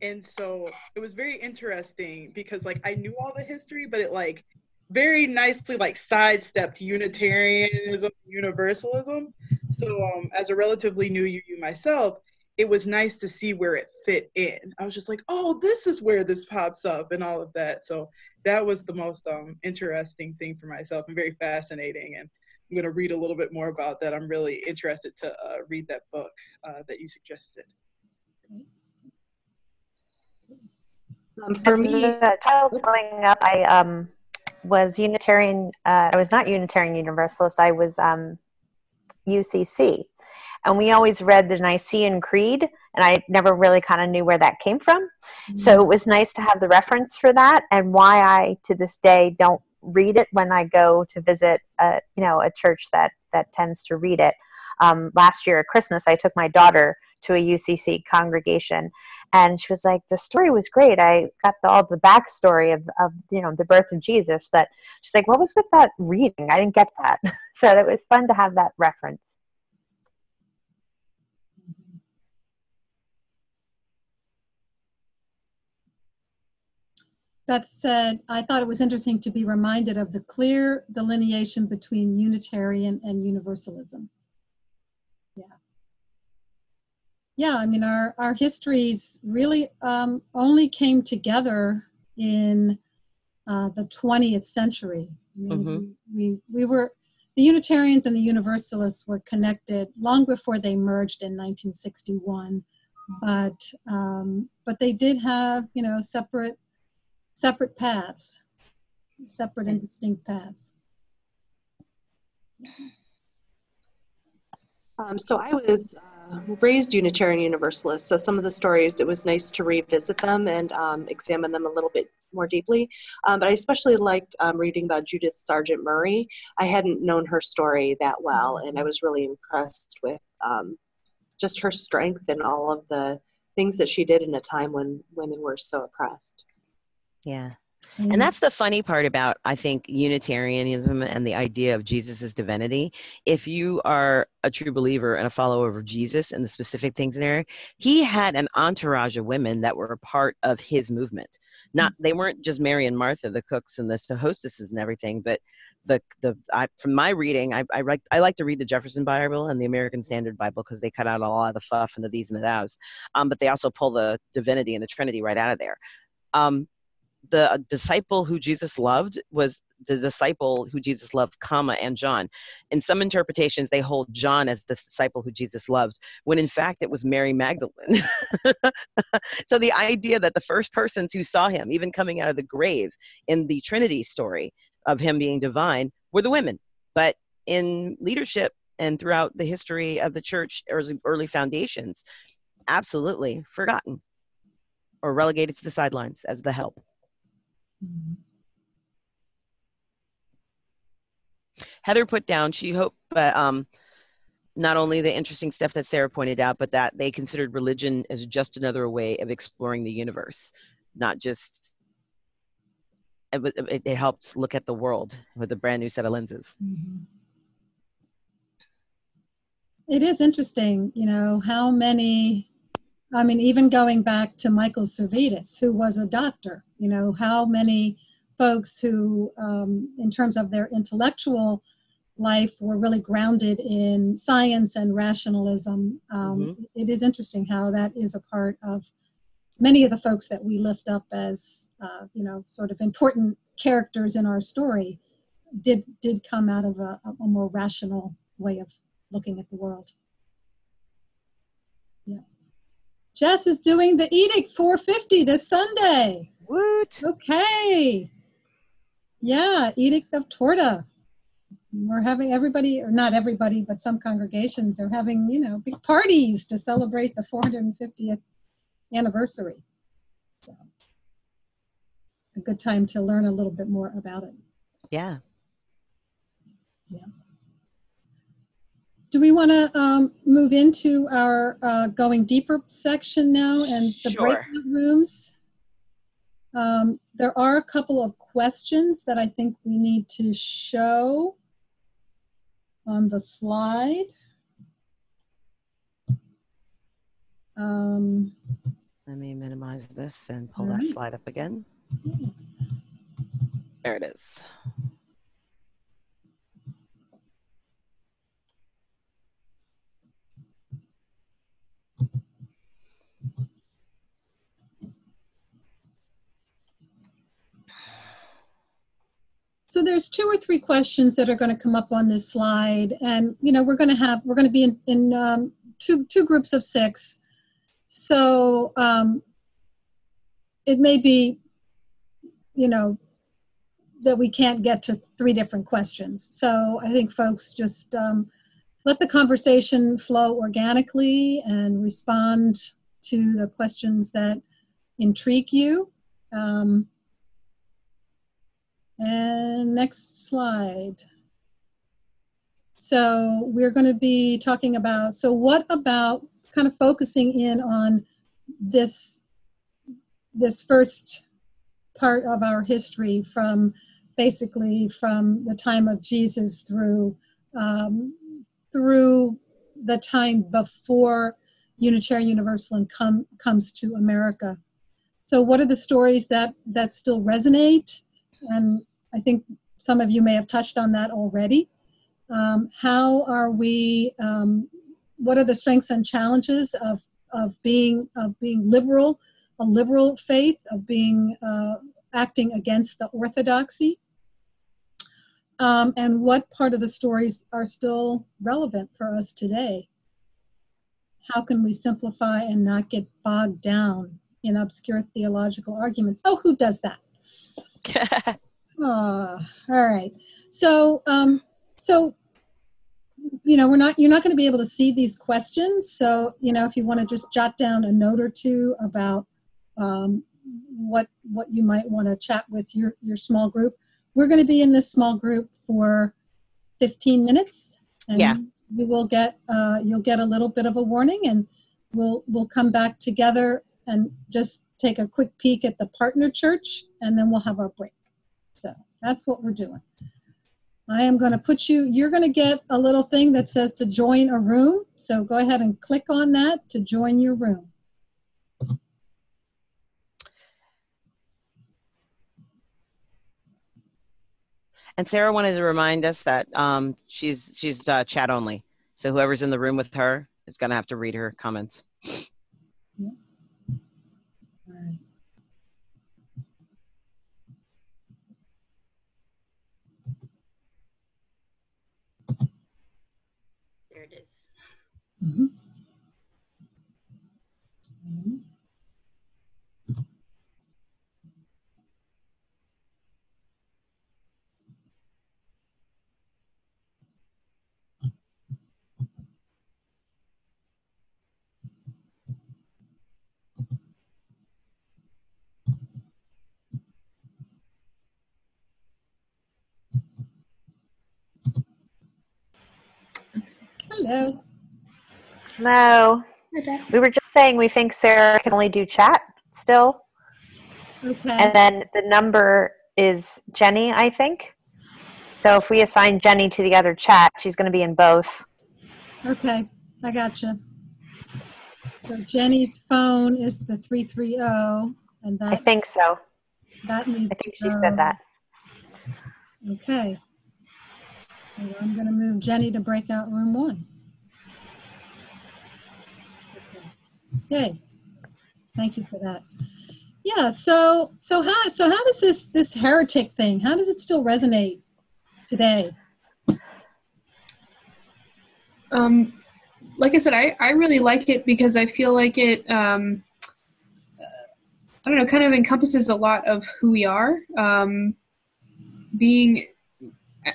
and so it was very interesting because like I knew all the history, but it like very nicely like sidestepped Unitarianism, Universalism. So as a relatively new UU myself, it was nice to see where it fit in. I was just like, oh, this is where this pops up and all of that. So that was the most interesting thing for myself and very fascinating. And I'm going to read a little bit more about that. I'm really interested to read that book that you suggested. For me, as a child growing up, I was Unitarian. I was not Unitarian Universalist. I was UCC. And we always read the Nicene Creed, and I never really kind of knew where that came from. Mm-hmm. So it was nice to have the reference for that, and why I, to this day, don't read it when I go to visit a church that tends to read it. Last year at Christmas, I took my daughter to a UCC congregation, and she was like, the story was great. I got all the backstory of the birth of Jesus, but she's like, what was with that reading? I didn't get that. So it was fun to have that reference. That said, I thought it was interesting to be reminded of the clear delineation between Unitarian and Universalism. Yeah, I mean, our histories really only came together in the 20th century. I mean, we were, the Unitarians and the Universalists were connected long before they merged in 1961, but they did have, separate paths, separate and distinct paths. So I was raised Unitarian Universalist, so some of the stories, it was nice to revisit them and examine them a little bit more deeply. But I especially liked reading about Judith Sargent Murray. I hadn't known her story that well, and I was really impressed with just her strength and all of the things that she did in a time when women were so oppressed. Yeah. And that's the funny part about, I think, Unitarianism and the idea of Jesus' divinity. If you are a true believer and a follower of Jesus and the specific things in there, he had an entourage of women that were a part of his movement. They weren't just Mary and Martha, the cooks and the hostesses and everything, but from my reading, I like to read the Jefferson Bible and the American Standard Bible because they cut out a lot of the fluff and the these and the thous, but they also pull the divinity and the Trinity right out of there. The disciple who Jesus loved was the disciple who Jesus loved, comma, and John. In some interpretations, they hold John as the disciple who Jesus loved, when in fact it was Mary Magdalene. So the idea that the first persons who saw him, even coming out of the grave in the Trinity story of him being divine, were the women. But in leadership and throughout the history of the church, or early foundations, absolutely forgotten or relegated to the sidelines as the help. Heather put down, she hoped not only the interesting stuff that Sarah pointed out, but that they considered religion as just another way of exploring the universe, not just, it helped look at the world with a brand new set of lenses. It is interesting, how many, even going back to Michael Servetus, who was a doctor, how many folks who, in terms of their intellectual life, were really grounded in science and rationalism. It is interesting how that is a part of many of the folks that we lift up as, sort of important characters in our story did come out of a more rational way of looking at the world. Yeah. Jess is doing the Edict 450 this Sunday. Woot! Okay. Yeah, Edict of Torta. We're having everybody, or not everybody, but some congregations are having, big parties to celebrate the 450th anniversary. So, a good time to learn a little bit more about it. Yeah. Yeah. Do we want to move into our going deeper section now and the breakout rooms? There are a couple of questions that I think we need to show on the slide. Let me minimize this and pull that slide up again. There it is. So there's 2 or 3 questions that are going to come up on this slide, and we're going to be in two groups of 6. So it may be, that we can't get to 3 different questions. So I think folks just let the conversation flow organically and respond to the questions that intrigue you. And next slide. So we're going to be talking about, what about kind of focusing in on this first part of our history, from basically from the time of Jesus through the time before Unitarian Universalism comes to America. So what are the stories that still resonate? And I think some of you may have touched on that already. How are we, what are the strengths and challenges of being liberal, a liberal faith, of being acting against the orthodoxy? And what part of the stories are still relevant for us today? How can we simplify and not get bogged down in obscure theological arguments? Oh, who does that? All right. So, you're not going to be able to see these questions. So, if you want to just jot down a note or two about what you might want to chat with your small group. We're going to be in this small group for 15 minutes, and you will get you'll get a little bit of a warning, and we'll come back together and just take a quick peek at the partner church, and then we'll have our break. So that's what we're doing. I am going to put you're going to get a little thing that says to join a room. So go ahead and click on that to join your room. And Sarah wanted to remind us that she's chat only. So whoever's in the room with her is going to have to read her comments. Yeah. All right. There it is. Mm-hmm. Mm-hmm. Hello. No. We were just saying we think Sarah can only do chat still. Okay. And then the number is Jenny, I think. So if we assign Jenny to the other chat, she's going to be in both. Okay, I gotcha. So Jenny's phone is the 330, and that I think so. That needs I think to she go. said that. Okay. So I'm going to move Jenny to breakout room 1. Okay. Thank you for that. Yeah. So how does this heretic thing? How does it still resonate today? Like I said, I really like it because I feel like it, I don't know, kind of encompasses a lot of who we are.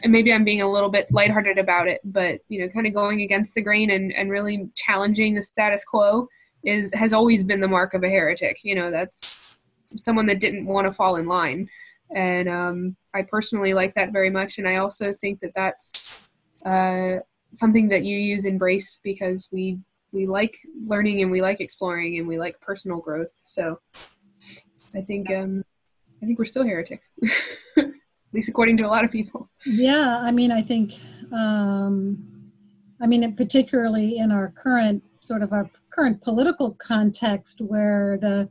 Maybe I'm being a little bit lighthearted about it, but, kind of going against the grain and really challenging the status quo has always been the mark of a heretic. That's someone that didn't want to fall in line. And I personally like that very much. And I also think that that's something that UUs embrace because we like learning and we like exploring and we like personal growth. So I think we're still heretics, at least according to a lot of people. Yeah, I think, particularly in our current political context, where the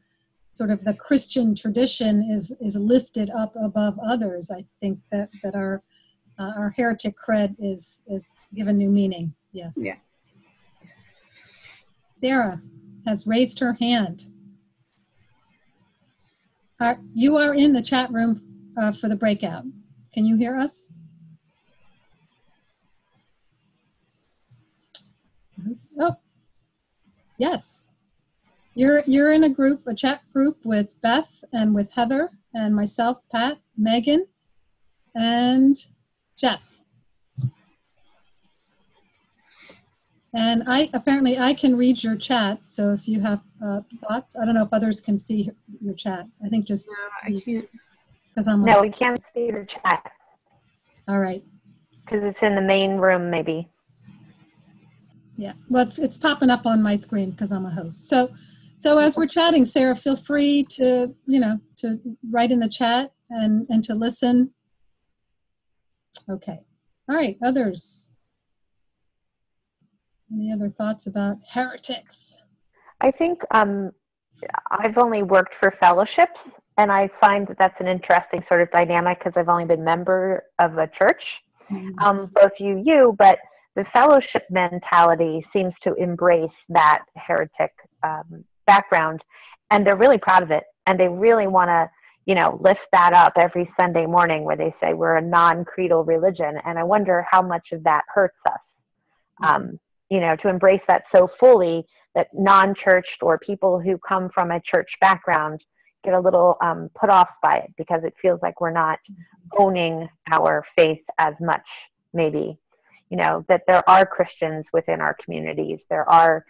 sort of the Christian tradition is lifted up above others, I think that our heretic cred is given new meaning. Yes. Yeah. Sarah has raised her hand. You are in the chat room for the breakout. Can you hear us? Oh, yes. You're in a chat group with Beth and with Heather and myself, Pat, Megan, and Jess. And I can read your chat. So if you have thoughts, I don't know if others can see your chat. I think just I can't. No, we can't see the chat. All right. Because it's in the main room, maybe. Yeah. Well, it's popping up on my screen because I'm a host. So as we're chatting, Sarah, feel free to to write in the chat and to listen. Okay. All right. Others. Any other thoughts about heretics? I think I've only worked for fellowships, and I find that that's an interesting sort of dynamic because I've only been member of a church, both UU, but the fellowship mentality seems to embrace that heretic background, and they're really proud of it, and they really want to, lift that up every Sunday morning where they say we're a non-creedal religion, and I wonder how much of that hurts us. To embrace that so fully that non-churched or people who come from a church background get a little put off by it because it feels like we're not owning our faith as much, maybe. That there are Christians within our communities. There are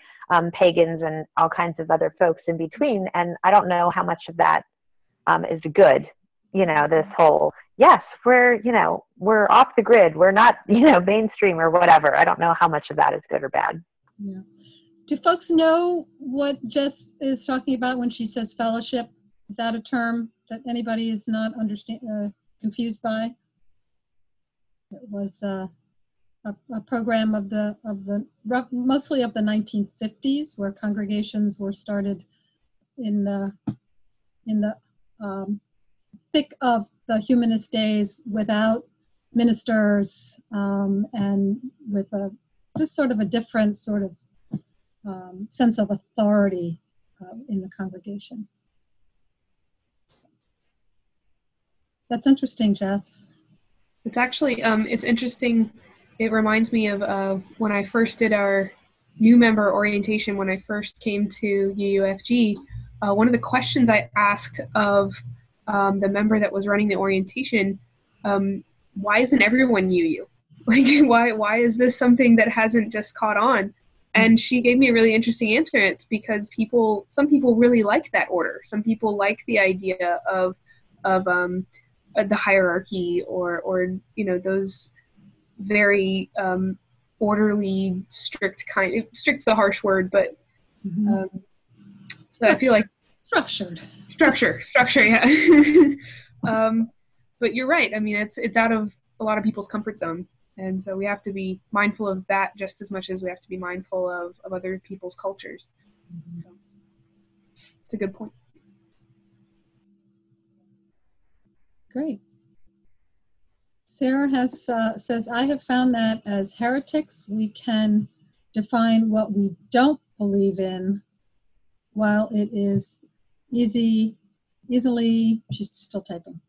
pagans and all kinds of other folks in between. And I don't know how much of that is good. This whole, yes, we're off the grid. We're not, mainstream or whatever. I don't know how much of that is good or bad. Yeah. Do folks know what Jess is talking about when she says fellowship? Is that a term that anybody is not confused by? It was a program of the mostly of the 1950s, where congregations were started in the thick of the humanist days, without ministers, and with just sort of a different sort of sense of authority in the congregation. That's interesting, Jess. It's actually, it's interesting. It reminds me of when I first did our new member orientation, when I first came to UUFG, one of the questions I asked of the member that was running the orientation, why isn't everyone UU? Like, why is this something that hasn't just caught on? And she gave me a really interesting answer. It's because some people really like that order. Some people like the idea of the hierarchy or those very orderly, strict's a harsh word, but so I feel like structure, yeah. But you're right. I mean, it's out of a lot of people's comfort zone, and so we have to be mindful of that just as much as we have to be mindful of other people's cultures. So, it's a good point. Great. Sarah says, I have found that as heretics, we can define what we don't believe in, while it is easily, she's still typing,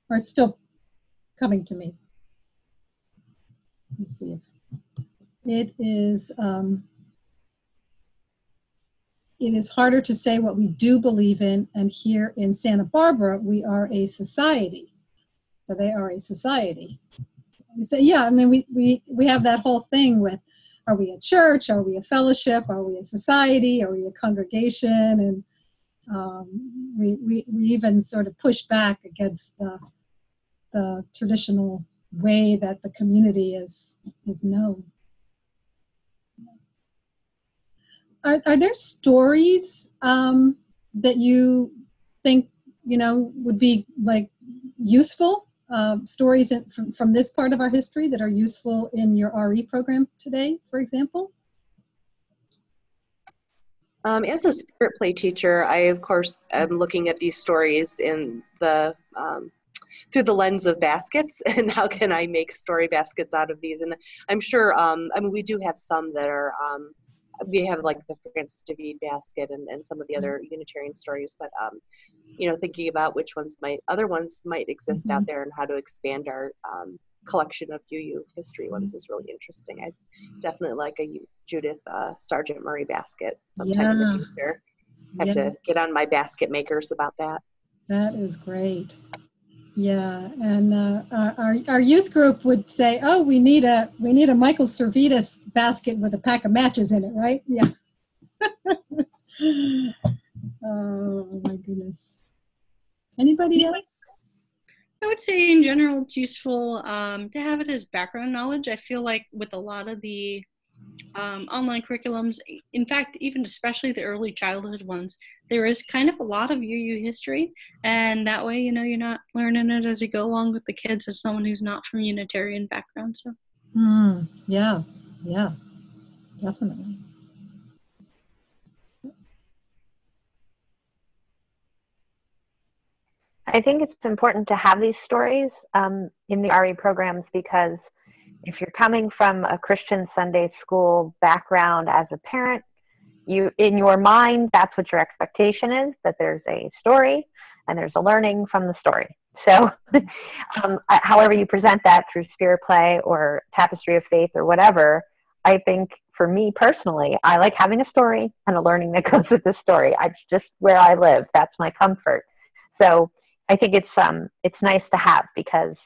or it's still coming to me. Let's see if it is harder to say what we do believe in, and here in Santa Barbara, we are a society. So they are a society. So yeah, I mean, we have that whole thing with, are we a church? Are we a fellowship? Are we a society? Are we a congregation? And we even sort of push back against the traditional way that the community is known. Are there stories that you think would be like useful? Stories from this part of our history that are useful in your RE program today, for example? As a spirit play teacher, I of course am looking at these stories in the through the lens of baskets, and how can I make story baskets out of these? And I'm sure, I mean, we do have some that are, we have like the Francis David basket and some of the other Unitarian stories, but thinking about which other ones might exist out there, and how to expand our collection of UU history ones is really interesting. I definitely like a Judith Sargent Murray basket sometime in the future. Have to get on my basket makers about that. That is great. Yeah, and our youth group would say, "Oh, we need a Michael Servetus basket with a pack of matches in it, right?" Yeah. Oh my goodness. Anybody else? I would say in general it's useful to have it as background knowledge. I feel like with a lot of the online curriculums, in fact, even especially the early childhood ones, there is kind of a lot of UU history, and that way, you're not learning it as you go along with the kids as someone who's not from Unitarian background. So. Yeah, definitely. I think it's important to have these stories in the RE programs, because if you're coming from a Christian Sunday school background as a parent, in your mind, that's what your expectation is, that there's a story and there's a learning from the story. So however you present that through spirit play or tapestry of faith or whatever, I think for me personally, I like having a story and a learning that goes with the story. It's just where I live. That's my comfort. So I think it's nice to have, because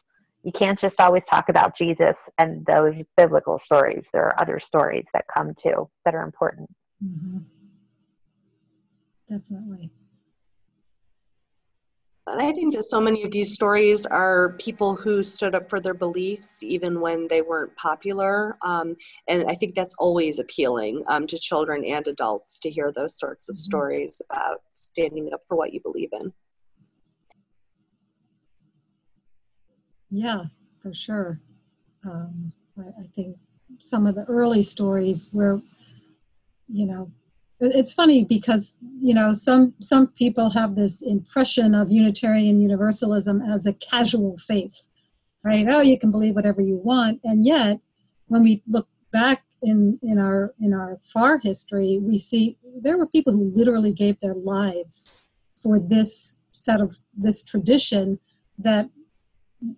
you can't just always talk about Jesus and those biblical stories. There are other stories that come too that are important. Mm-hmm. Definitely. But I think that so many of these stories are people who stood up for their beliefs even when they weren't popular. And I think that's always appealing to children and adults to hear those sorts of stories about standing up for what you believe in. Yeah, for sure. I think some of the early stories were, you know, it's funny because, you know, some people have this impression of Unitarian Universalism as a casual faith, right? Oh, you can believe whatever you want. And yet, when we look back in our far history, we see there were people who literally gave their lives for this tradition that,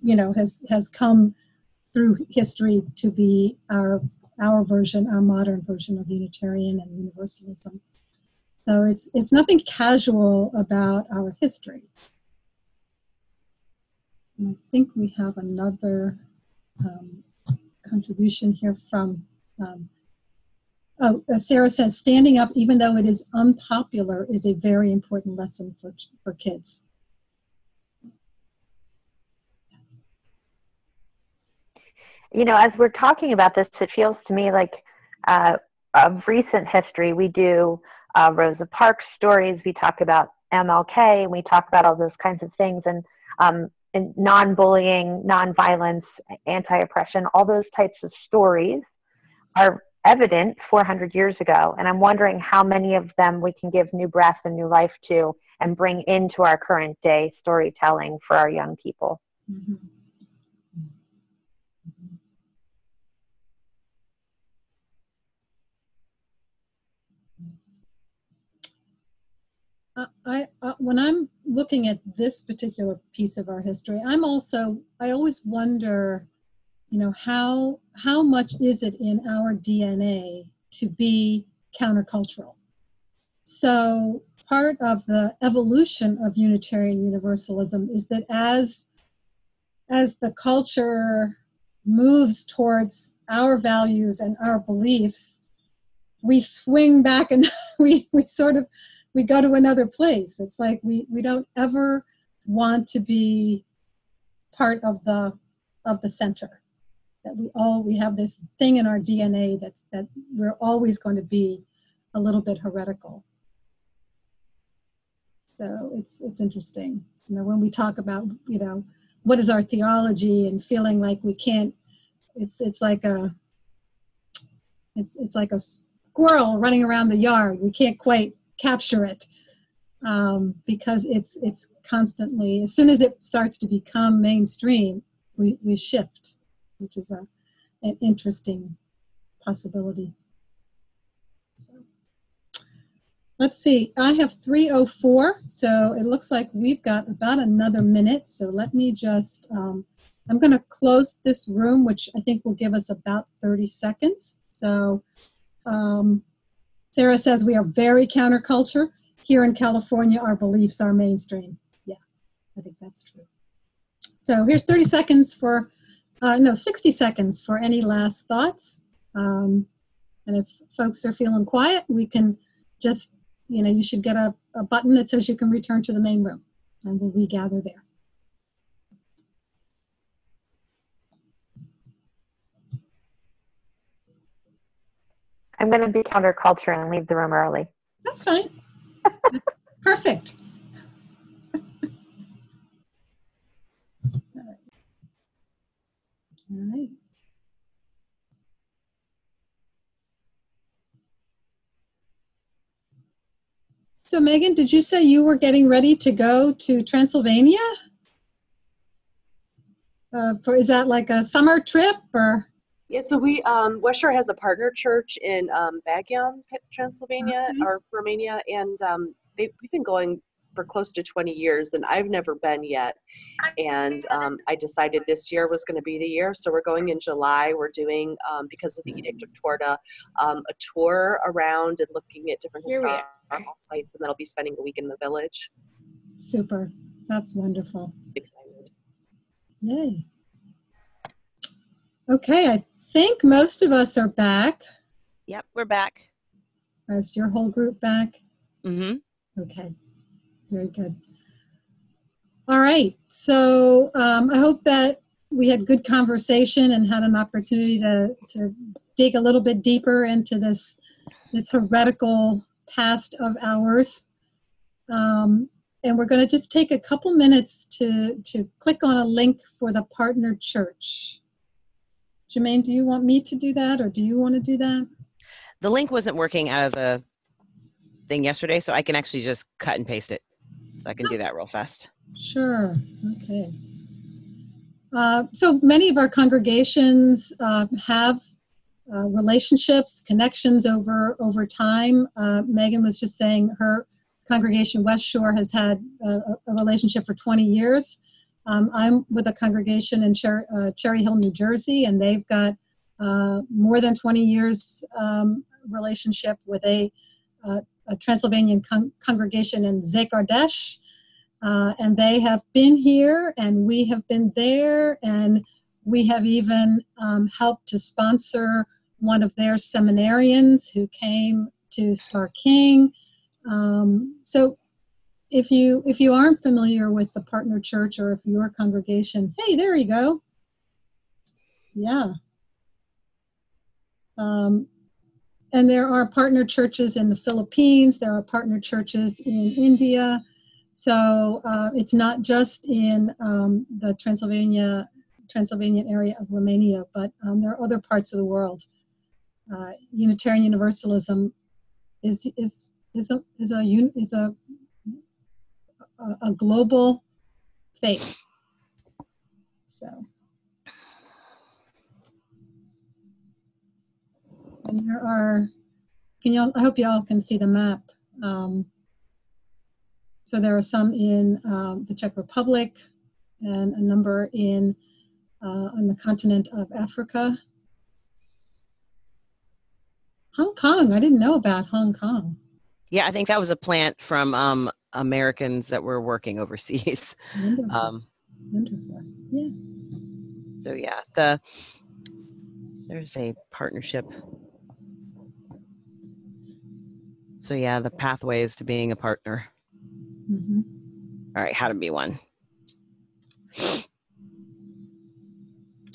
you know, has come through history to be our version, our modern version of Unitarian and Universalism. So it's nothing casual about our history. And I think we have another contribution here from, Sarah says, standing up even though it is unpopular is a very important lesson for kids. You know, as we're talking about this, it feels to me like of recent history, we do Rosa Parks stories, we talk about MLK, and we talk about all those kinds of things, and non-bullying, non-violence, anti-oppression, all those types of stories are evident 400 years ago. And I'm wondering how many of them we can give new breath and new life to and bring into our current day storytelling for our young people. Mm-hmm. When I'm looking at this particular piece of our history, I always wonder, you know, how much is it in our DNA to be countercultural? So part of the evolution of Unitarian Universalism is that as the culture moves towards our values and our beliefs, we swing back and we go to another place. It's like we don't ever want to be part of the center. That we have this thing in our DNA that we're always going to be a little bit heretical. So it's interesting. You know, when we talk about, you know, what is our theology and feeling like we can't, it's like a squirrel running around the yard. We can't quite capture it because it's constantly, as soon as it starts to become mainstream, we shift, which is an interesting possibility. So, let's see, I have 3:04, so it looks like we've got about another minute. So let me just, I'm going to close this room, which I think will give us about 30 seconds. So Sarah says we are very counterculture. Here in California, our beliefs are mainstream. Yeah, I think that's true. So here's 30 seconds for, 60 seconds for any last thoughts. And if folks are feeling quiet, we can just, you know, you should get a button that says you can return to the main room, and we'll regather there. I'm going to be counterculture and leave the room early. That's fine. Perfect. All right. So Megan, did you say you were getting ready to go to Transylvania? Is that like a summer trip or? Yeah, so we West Shore has a partner church in Bagyon, Transylvania, Okay. or Romania, and we've been going for close to 20 years, and I've never been yet. And I decided this year was going to be the year, so we're going in July. We're doing, because of the Edict of Torda, a tour around and looking at different historical sites, and then I'll be spending a week in the village. Super. That's wonderful. Excited. Yay. Okay, I think most of us are back. Yep, we're back. Is your whole group back? Mm-hmm. Okay, very good. All right. So I hope that we had good conversation and had an opportunity to dig a little bit deeper into this heretical past of ours. And we're going to just take a couple minutes to click on a link for the partner church. Jermaine, do you want me to do that, or do you want to do that? The link wasn't working out of the thing yesterday, so I can actually just cut and paste it. So I can do that real fast. Sure. Okay. So many of our congregations have relationships, connections over time. Megan was just saying her congregation, West Shore, has had a relationship for 20 years. I'm with a congregation in Cherry Hill, New Jersey, and they've got more than 20 years relationship with a Transylvanian congregation in Zekardesh. And they have been here, and we have been there, and we have even helped to sponsor one of their seminarians who came to Star King. So if you aren't familiar with the partner church, or if your congregation, hey, there you go. Yeah. And there are partner churches in the Philippines. There are partner churches in India. So it's not just in the Transylvanian area of Romania, but there are other parts of the world. Unitarian Universalism is a global faith. So, and there are. I hope you all can see the map. So there are some in the Czech Republic, and a number on the continent of Africa. Hong Kong, I didn't know about Hong Kong. Yeah, I think that was a plant from Americans that were working overseas. Wonderful. Wonderful. Yeah. So yeah, there's a partnership. So yeah, the pathways to being a partner. Mm-hmm. All right, how to be one.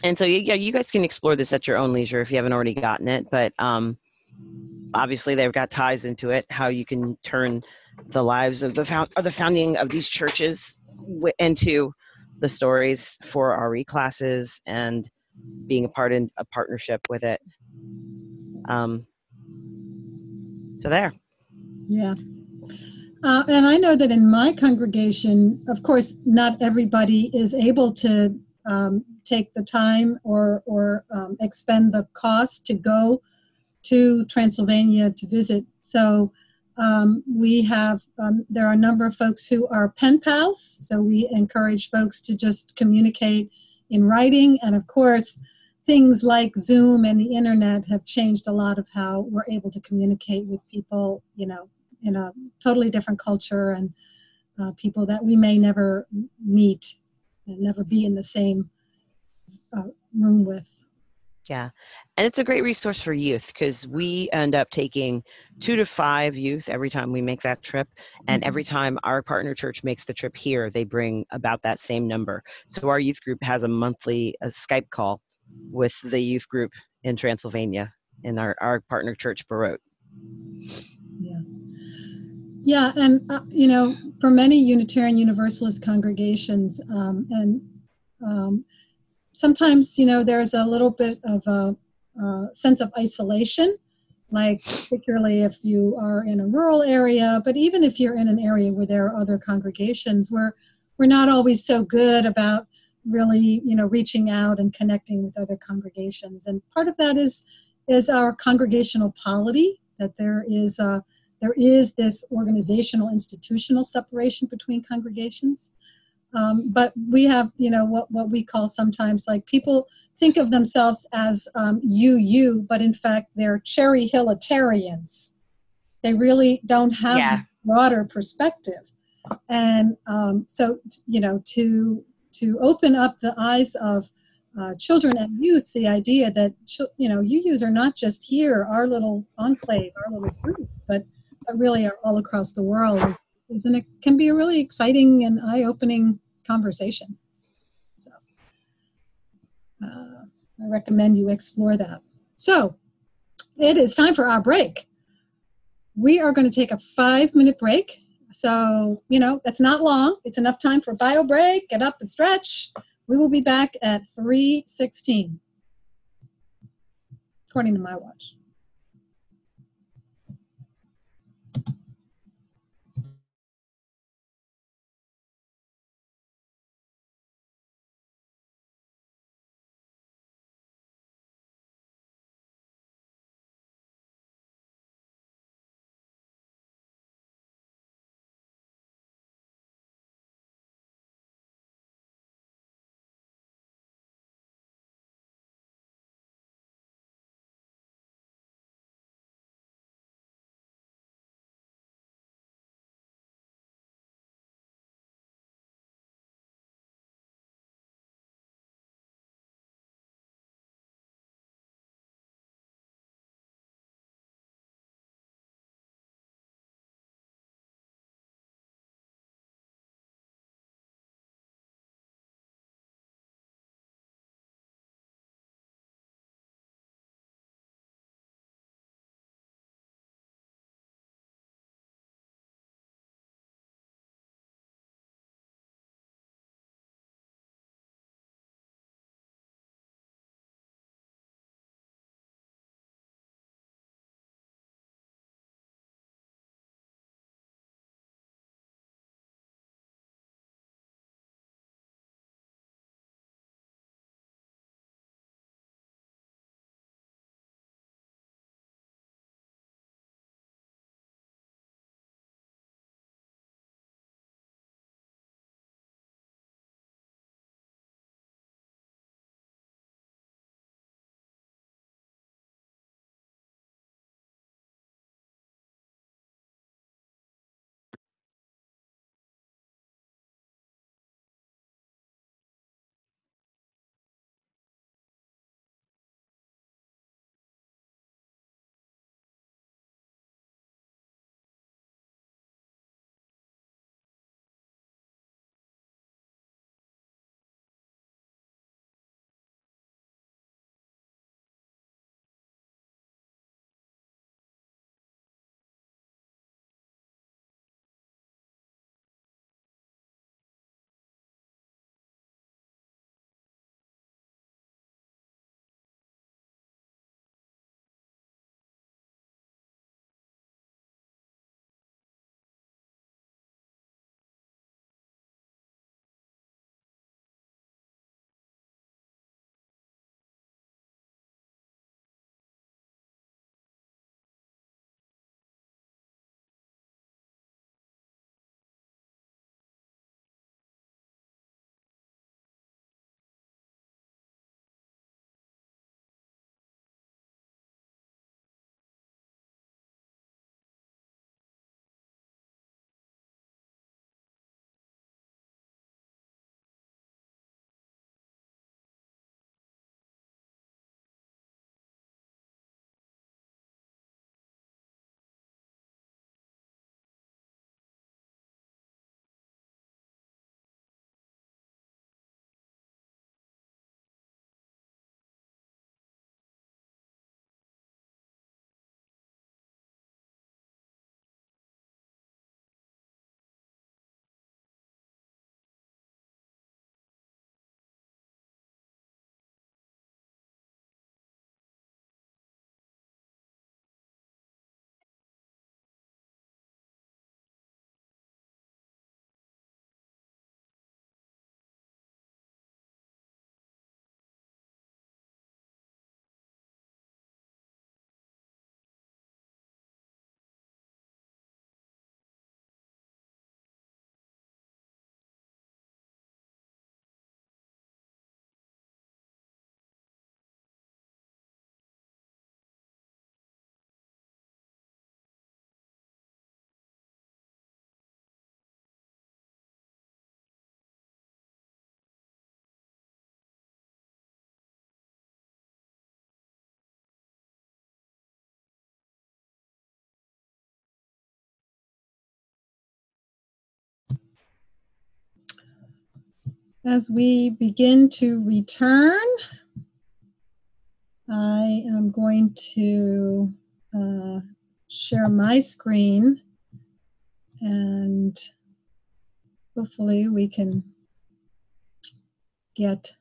And so yeah, you guys can explore this at your own leisure if you haven't already gotten it. But obviously, they've got ties into it. How you can turn the lives of the founding of these churches into the stories for RE classes and being a partnership with it. So there. Yeah. And I know that in my congregation, of course, not everybody is able to take the time or expend the cost to go to Transylvania to visit. So we have, there are a number of folks who are pen pals. So we encourage folks to just communicate in writing. And of course, things like Zoom and the internet have changed a lot of how we're able to communicate with people, in a totally different culture, and people that we may never meet and never be in the same room with. Yeah, and it's a great resource for youth because we end up taking 2 to 5 youth every time we make that trip. And every time our partner church makes the trip here, they bring about that same number. So our youth group has a monthly Skype call with the youth group in Transylvania in our partner church, Baroque. Yeah. Yeah, and for many Unitarian Universalist congregations, sometimes there's a little bit of a sense of isolation, like particularly if you are in a rural area, but even if you're in an area where there are other congregations, we're not always so good about really reaching out and connecting with other congregations. And part of that is our congregational polity, that there is this organizational, institutional separation between congregations. But we have, what we call sometimes, like, people think of themselves as UU, but in fact they're Cherry Hillitarians. They really don't have a broader perspective. And so, to open up the eyes of children and youth, the idea that, UUs are not just here, our little enclave, our little group, but really are all across the world, it can be a really exciting and eye-opening conversation. So I recommend you explore that. So it is time for our break. We are going to take a 5-minute break. So, that's not long. It's enough time for a bio break, get up and stretch. We will be back at 3:16, according to my watch. as we begin to return, I am going to share my screen, and hopefully we can get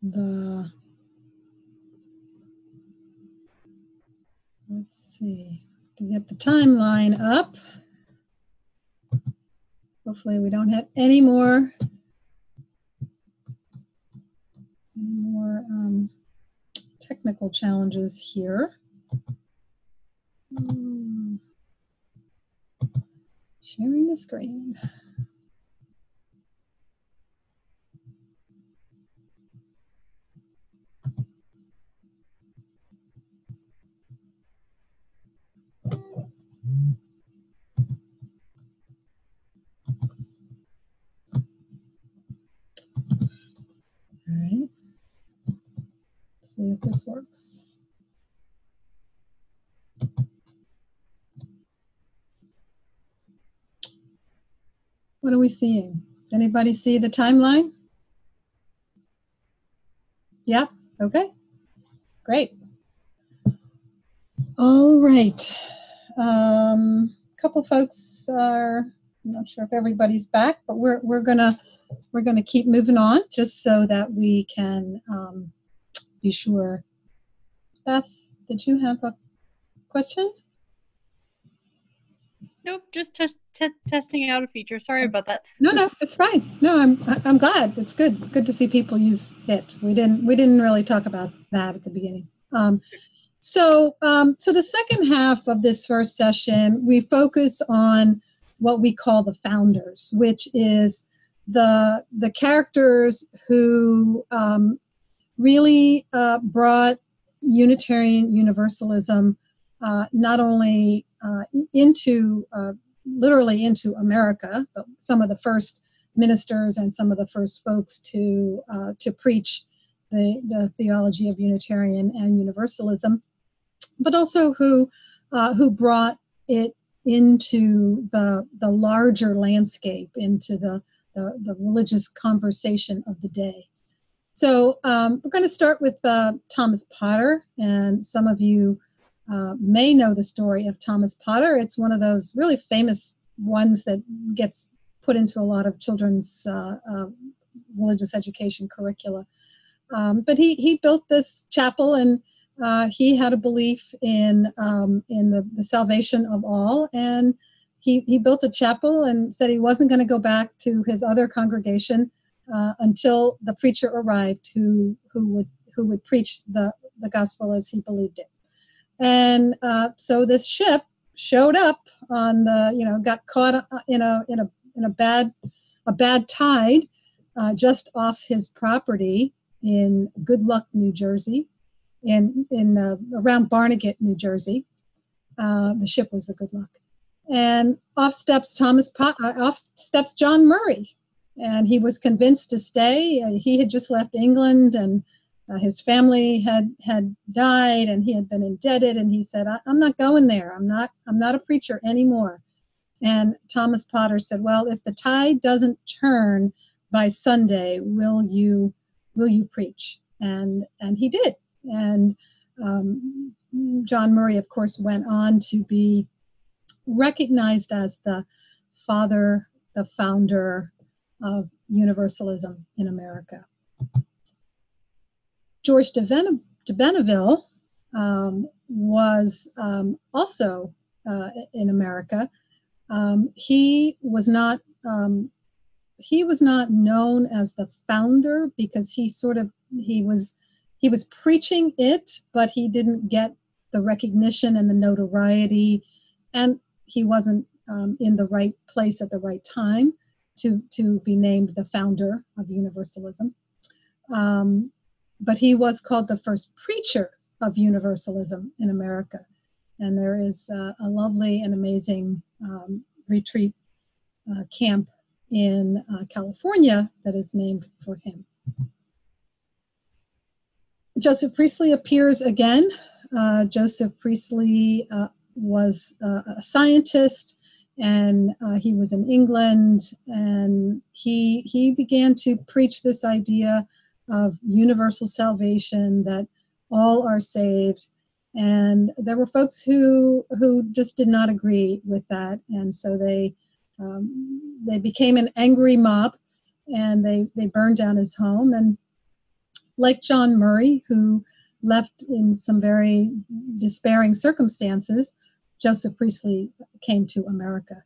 the, let's see, to get the timeline up. Hopefully we don't have any more technical challenges here. Sharing the screen. All right. Let's see if this works. What are we seeing? Does anybody see the timeline? Yeah, okay, great. All right. Couple folks are, I'm not sure if everybody's back, but we're gonna keep moving on just so that we can be sure. Beth, did you have a question? Nope, just testing out a feature. Sorry about that. No, it's fine. No, I'm glad. It's good to see people use it. We didn't really talk about that at the beginning. So the second half of this first session, we focus on what we call the founders, which is the characters who really brought Unitarian Universalism not only literally into America, but some of the first ministers and some of the first folks to preach the theology of Unitarian and Universalism, but also who brought it into the larger landscape, into the religious conversation of the day. So we're going to start with Thomas Potter, and some of you may know the story of Thomas Potter. It's one of those really famous ones that gets put into a lot of children's religious education curricula. But he built this chapel, and he had a belief in the salvation of all, and he built a chapel and said he wasn't going to go back to his other congregation until the preacher arrived who would preach the gospel as he believed it. And so this ship showed up on got caught in a bad tide just off his property in Good Luck, New Jersey, around Barnegat, New Jersey. The ship was the Good Luck, and off steps John Murray, and he was convinced to stay. He had just left England, and his family had died, and he had been indebted, and he said, I'm not going there. I'm not a preacher anymore. And Thomas Potter said, well, if the tide doesn't turn by Sunday, will you preach? And he did. And John Murray, of course, went on to be recognized as the founder of Universalism in America. George de Benneville was also in America. He was not known as the founder because he was preaching it, but he didn't get the recognition and the notoriety, and he wasn't in the right place at the right time to be named the founder of Universalism. But he was called the first preacher of Universalism in America. And there is a lovely and amazing retreat camp in California that is named for him. Joseph Priestley appears again. Joseph Priestley was a scientist, and he was in England, and he began to preach this idea of universal salvation, that all are saved. And there were folks who just did not agree with that, and so they became an angry mob, and they burned down his home. And like John Murray, who left in some very despairing circumstances, Joseph Priestley came to America,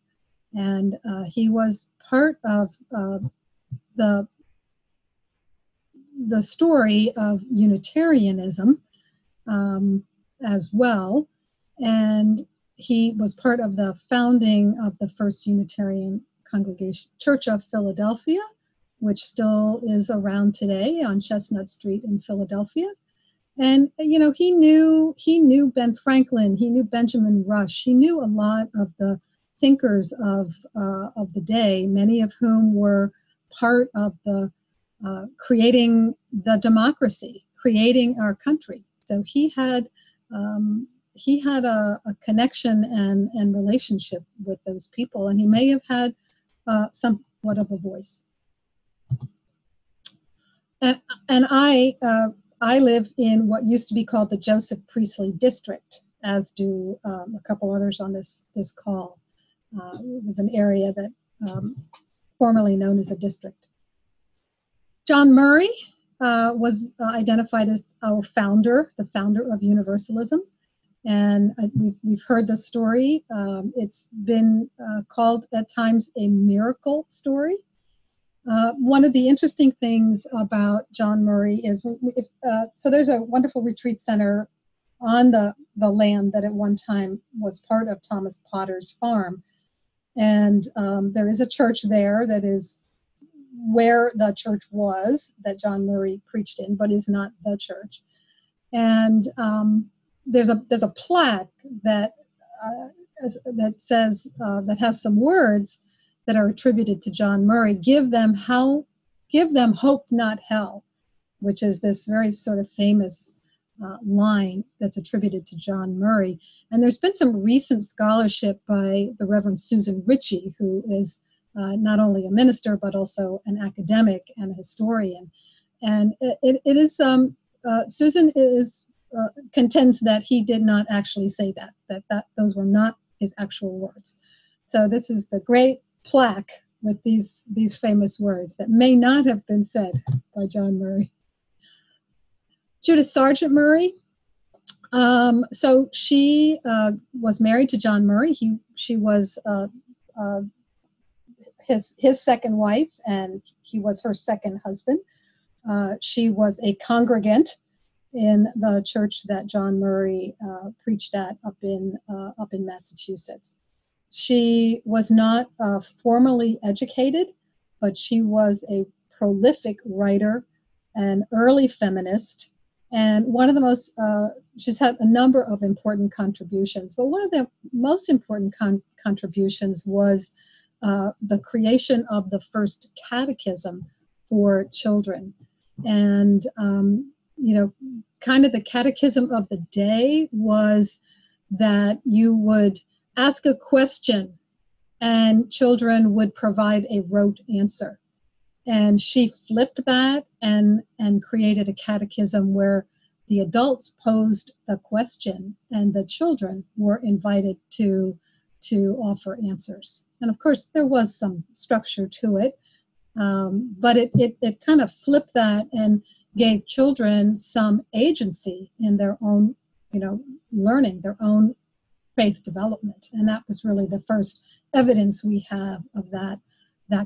and he was part of the story of Unitarianism as well, and he was part of the founding of the first Unitarian congregation, Church of Philadelphia, which still is around today on Chestnut Street in Philadelphia. And he knew Ben Franklin, he knew Benjamin Rush, he knew a lot of the thinkers of the day, many of whom were part of the creating the democracy, creating our country. So he had a connection and relationship with those people, and he may have had somewhat of a voice. And I live in what used to be called the Joseph Priestley District, as do a couple others on this call. It was an area that formerly known as a district. John Murray was identified as our founder, the founder of Universalism. And we've heard the story. It's been called at times a miracle story. One of the interesting things about John Murray is, so there's a wonderful retreat center on the land that at one time was part of Thomas Potter's farm. And there is a church there that is where the church was that John Murray preached in, but is not the church. And there's a plaque that says that has some words that are attributed to John Murray. Give them hope, not hell, which is this very sort of famous line that's attributed to John Murray. And there's been some recent scholarship by the Reverend Susan Ritchie, who is not only a minister, but also an academic and a historian. And it is, Susan contends that he did not actually say that those were not his actual words. So this is the great plaque with these famous words that may not have been said by John Murray. Judith Sargent Murray. So she was married to John Murray. She was his second wife, and he was her second husband. She was a congregant in the church that John Murray preached at up in Massachusetts. She was not formally educated, but she was a prolific writer, an early feminist, and one of the most, she's had a number of important contributions, but one of the most important contributions was the creation of the first catechism for children. And, kind of the catechism of the day was that you would ask a question and children would provide a rote answer. And she flipped that and created a catechism where the adults posed the question and the children were invited to offer answers. And of course, there was some structure to it, but it kind of flipped that and gave children some agency in their own, learning, their own faith development. And that was really the first evidence we have of that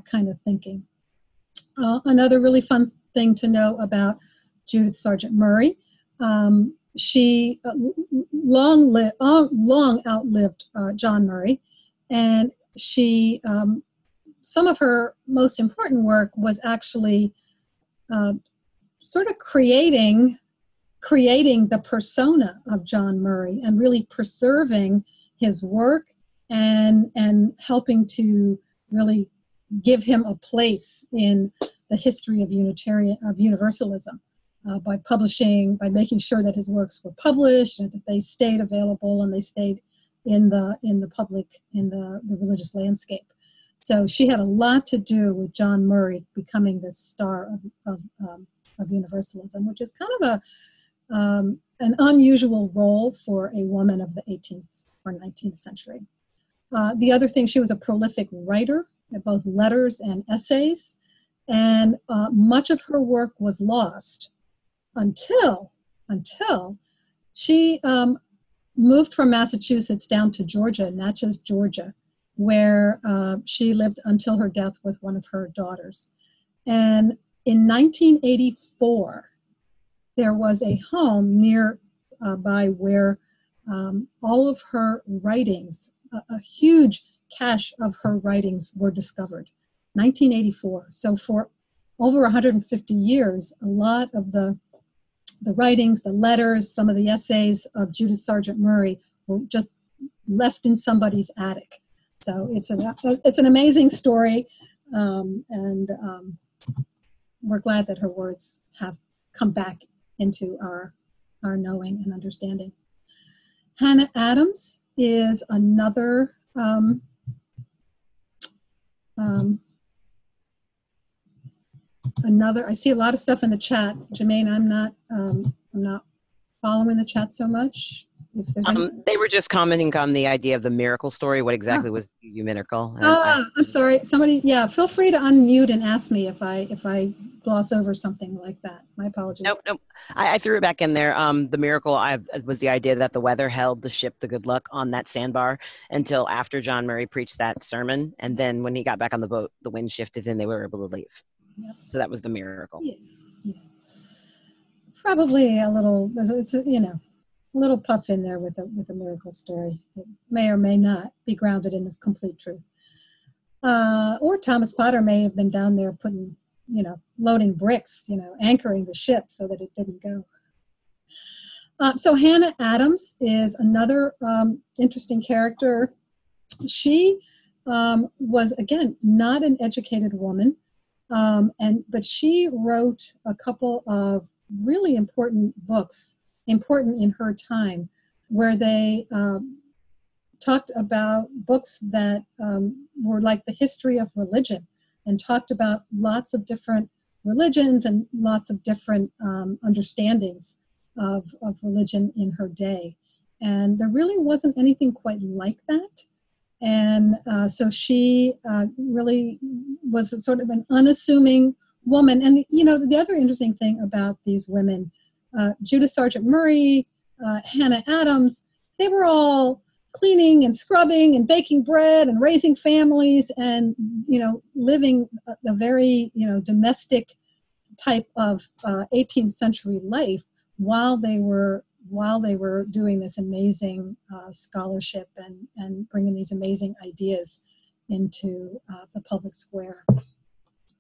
kind of thinking. Another really fun thing to know about Judith Sargent Murray, she long outlived John Murray, and she some of her most important work was actually sort of creating the persona of John Murray and really preserving his work and helping to really give him a place in the history of Universalism by making sure that his works were published and that they stayed available and they stayed in the public, in the religious landscape. So she had a lot to do with John Murray becoming the star of Universalism, which is kind of an unusual role for a woman of the 18th or 19th century. The other thing, she was a prolific writer, both letters and essays, and much of her work was lost until she moved from Massachusetts down to Georgia, Natchez, Georgia, where she lived until her death with one of her daughters. And in 1984, there was a home near by where all of her writings, a huge cache of her writings were discovered. 1984. So for over 150 years, a lot of the writings, the letters, some of the essays of Judith Sargent Murray were just left in somebody's attic. So it's an amazing story, and we're glad that her words have come back into our knowing and understanding. Hannah Adams is another I see a lot of stuff in the chat. Jermaine, I'm not following the chat so much. If there's they were just commenting on the idea of the miracle story. What exactly was the miracle? I'm sorry. Somebody, yeah, feel free to unmute and ask me if I gloss over something like that. My apologies. Nope. I threw it back in there. The miracle was the idea that the weather held the ship, the Good Luck, on that sandbar until after John Murray preached that sermon, and then when he got back on the boat, the wind shifted and they were able to leave. Yep. So that was the miracle. Yeah. Probably a little. It's a little puff in there with a miracle story. It may or may not be grounded in the complete truth. Or Thomas Potter may have been down there putting, loading bricks, anchoring the ship so that it didn't go. So Hannah Adams is another interesting character. She was, again, not an educated woman, but she wrote a couple of really important books, important in her time, where they talked about books that were like the history of religion, and talked about lots of different religions and lots of different understandings of religion in her day. And there really wasn't anything quite like that. And so she really was sort of an unassuming woman. And, the other interesting thing about these women, Judith Sargent Murray, Hannah Adams, they were all cleaning and scrubbing and baking bread and raising families and, living a very, domestic type of 18th century life while they were doing this amazing scholarship and bringing these amazing ideas into the public square.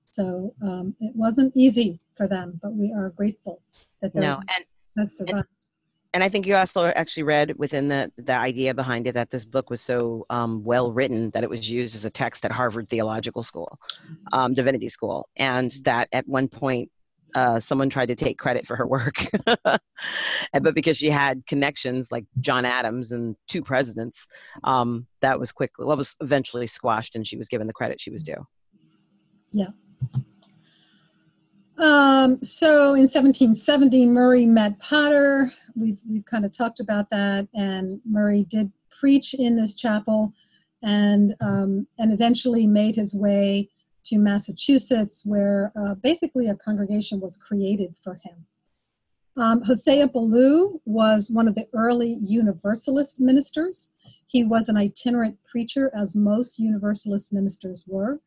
So it wasn't easy for them, but we are grateful that that survived. And I think you also actually read within the idea behind it that this book was so well written that it was used as a text at Harvard Theological School, Divinity School, and that at one point someone tried to take credit for her work, but because she had connections like John Adams and 2 presidents, that was eventually squashed, and she was given the credit she was due. Yeah. So in 1770, Murray met Potter. We've kind of talked about that, and Murray did preach in this chapel, and eventually made his way to Massachusetts, where basically a congregation was created for him. Hosea Ballou was one of the early Universalist ministers. He was an itinerant preacher, as most Universalist ministers were.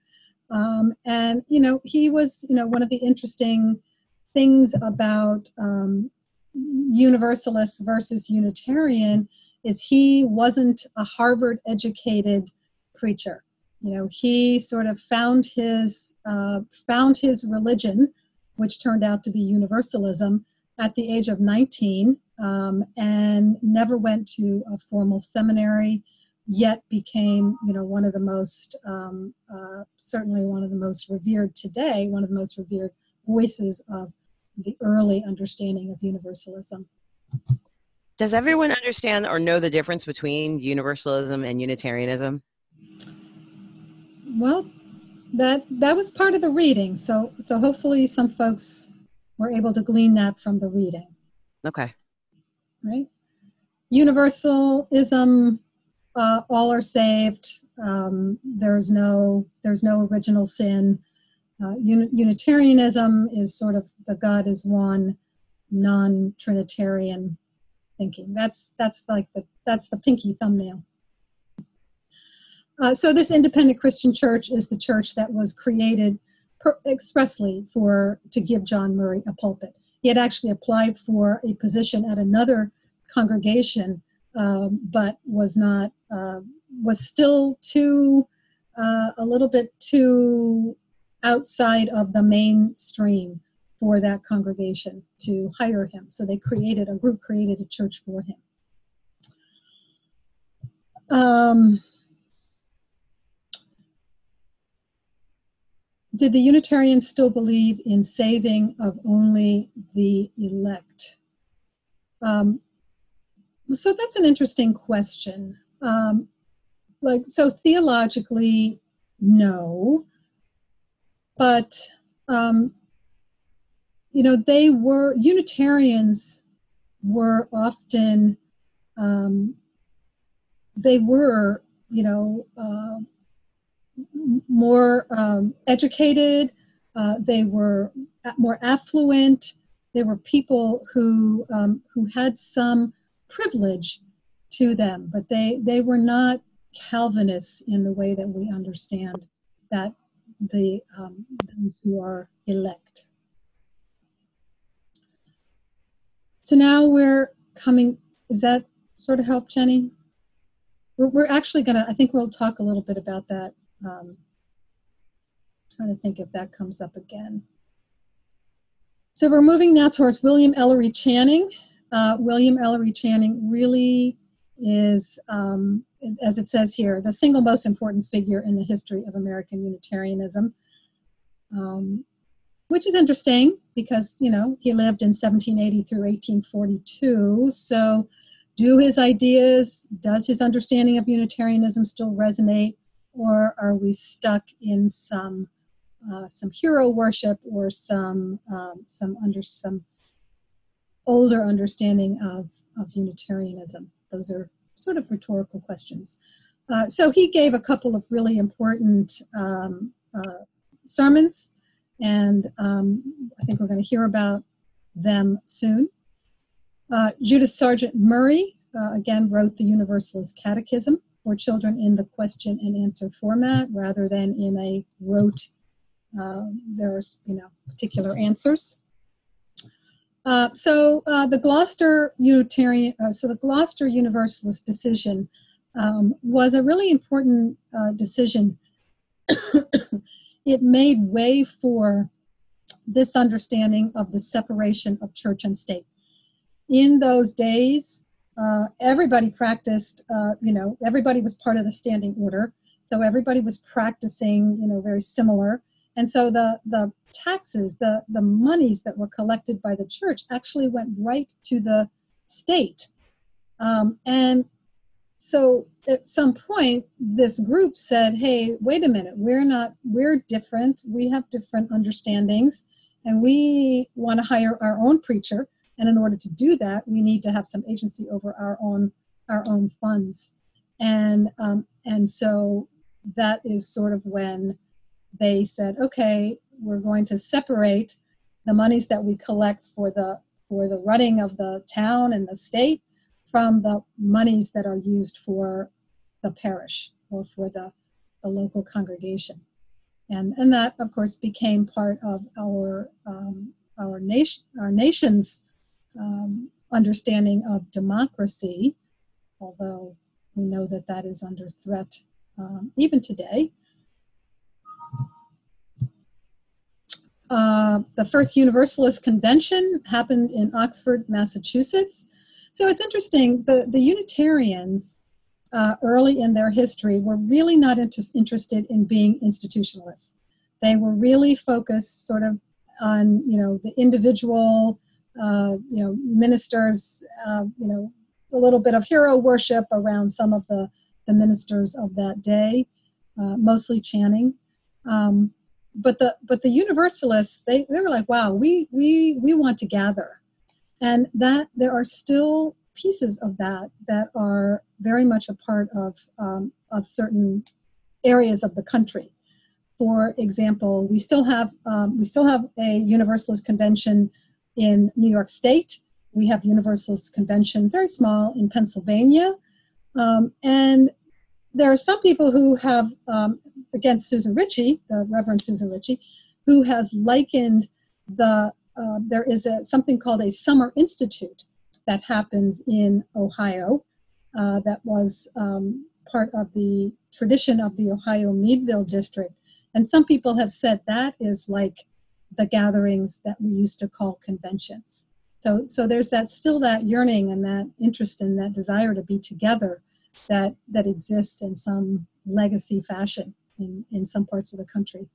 And, he was, one of the interesting things about Universalists versus Unitarian is he wasn't a Harvard-educated preacher. He sort of found his religion, which turned out to be Universalism, at the age of 19, and never went to a formal seminary, yet became, one of the most, certainly one of the most revered today, one of the most revered voices of the early understanding of Universalism. Does everyone understand or know the difference between Universalism and Unitarianism? Well, that was part of the reading, so hopefully some folks were able to glean that from the reading. Okay. Right? Universalism, all are saved. There's no original sin. Unitarianism is sort of the God is one, non-Trinitarian thinking. That's the pinky thumbnail. So this independent Christian church is the church that was created expressly to give John Murray a pulpit. He had actually applied for a position at another congregation, but was still a little bit too outside of the mainstream for that congregation to hire him. So a group created a church for him. Did the Unitarians still believe in saving of only the elect? So that's an interesting question. So theologically, no, but Unitarians were often more educated, they were more affluent, they were people who had some privilege to them, but they were not Calvinists in the way that we understand that those who are elect. So now we're coming, does that sort of help, Jenny? We're actually I think we'll talk a little bit about that. Trying to think if that comes up again. So we're moving now towards William Ellery Channing. William Ellery Channing really is, as it says here, the single most important figure in the history of American Unitarianism, which is interesting because, he lived in 1780 through 1842. So does his understanding of Unitarianism still resonate, or are we stuck in some hero worship or some older understanding of Unitarianism? Those are sort of rhetorical questions. So he gave a couple of really important sermons, and I think we're going to hear about them soon. Judith Sargent Murray, again, wrote the Universalist Catechism for children in the question and answer format rather than in a rote, there's, particular answers. So the Gloucester Universalist decision was a really important decision. It made way for this understanding of the separation of church and state. In those days, everybody practiced, everybody was part of the standing order. So everybody was practicing, very similar. And so the taxes, the monies that were collected by the church actually went right to the state. And so at some point, this group said, hey, wait a minute, we're different. We have different understandings, and we want to hire our own preacher. And in order to do that, we need to have some agency over our own funds. And so that is sort of when they said, okay, we're going to separate the monies that we collect for the running of the town and the state from the monies that are used for the parish or for the local congregation. And that, of course, became part of our nation's understanding of democracy, although we know that is under threat even today. The first Universalist convention happened in Oxford, Massachusetts. So it's interesting, the Unitarians early in their history were really not interested in being institutionalists. They were really focused sort of on, the individual, ministers, a little bit of hero worship around some of the ministers of that day, mostly Channing. But the Universalists, they were like, wow, we want to gather. And that there are still pieces of that are very much a part of certain areas of the country. For example, we still have a Universalist convention in New York State. We have Universalist convention, very small, in Pennsylvania. And there are some people who have, against Susan Ritchie, the Reverend Susan Ritchie, who has likened there is something called a Summer Institute that happens in Ohio that was part of the tradition of the Ohio Meadville district. And some people have said that is like the gatherings that we used to call conventions. So there's still that yearning and that interest and that desire to be together that exists in some legacy fashion in some parts of the country.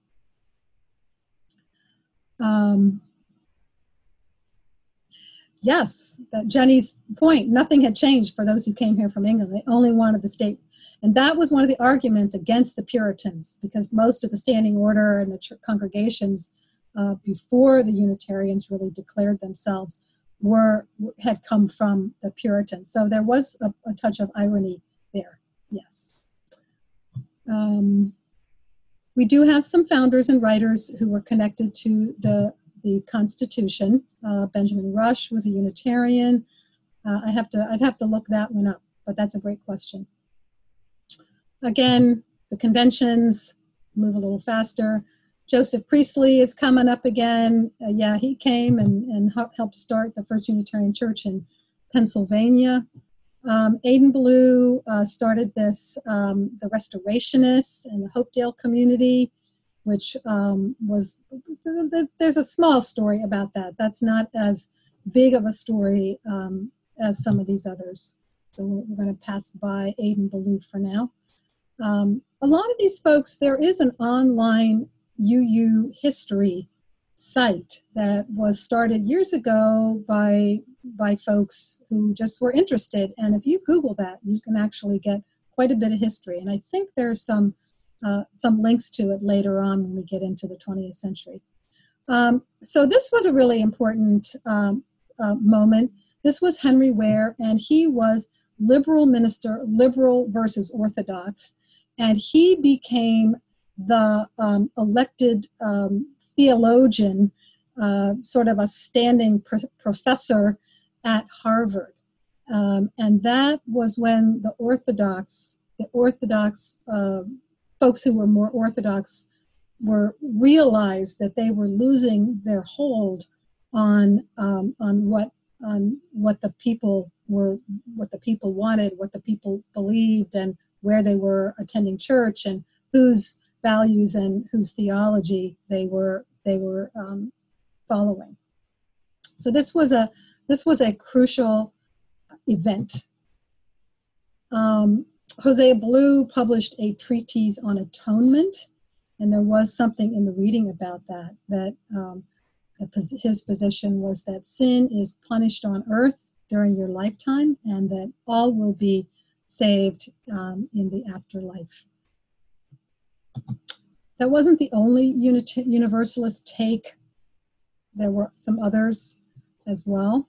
Yes, that Jenny's point, nothing had changed for those who came here from England. They only wanted the state. And that was one of the arguments against the Puritans, because most of the standing order and the congregations before the Unitarians really declared themselves had come from the Puritans. So there was a touch of irony there, yes. We do have some founders and writers who were connected to the Constitution. Benjamin Rush was a Unitarian. I'd have to look that one up, but that's a great question. Again, the conventions move a little faster. Joseph Priestley is coming up again. Yeah, he came and helped start the first Unitarian church in Pennsylvania. Aidan Blue started this, the Restorationists and the Hopedale community, which there's a small story about that. That's not as big of a story as some of these others. So we're going to pass by Aidan Blue for now. A lot of these folks, there is an online UU history site that was started years ago by folks who just were interested. And if you Google that, you can actually get quite a bit of history. And I think there's some links to it later on when we get into the 20th century. So this was a really important moment. This was Henry Ware, and he was liberal minister, liberal versus Orthodox, and he became the elected theologian, sort of a standing professor at Harvard. And that was when the Orthodox folks who were more Orthodox realized that they were losing their hold on what the people wanted, what the people believed, and where they were attending church, and whose values and whose theology they were following. So this was a crucial event. Hosea Blue published a treatise on atonement, and there was something in the reading about that his position was that sin is punished on earth during your lifetime, and that all will be saved in the afterlife. That wasn't the only Universalist take. There were some others as well.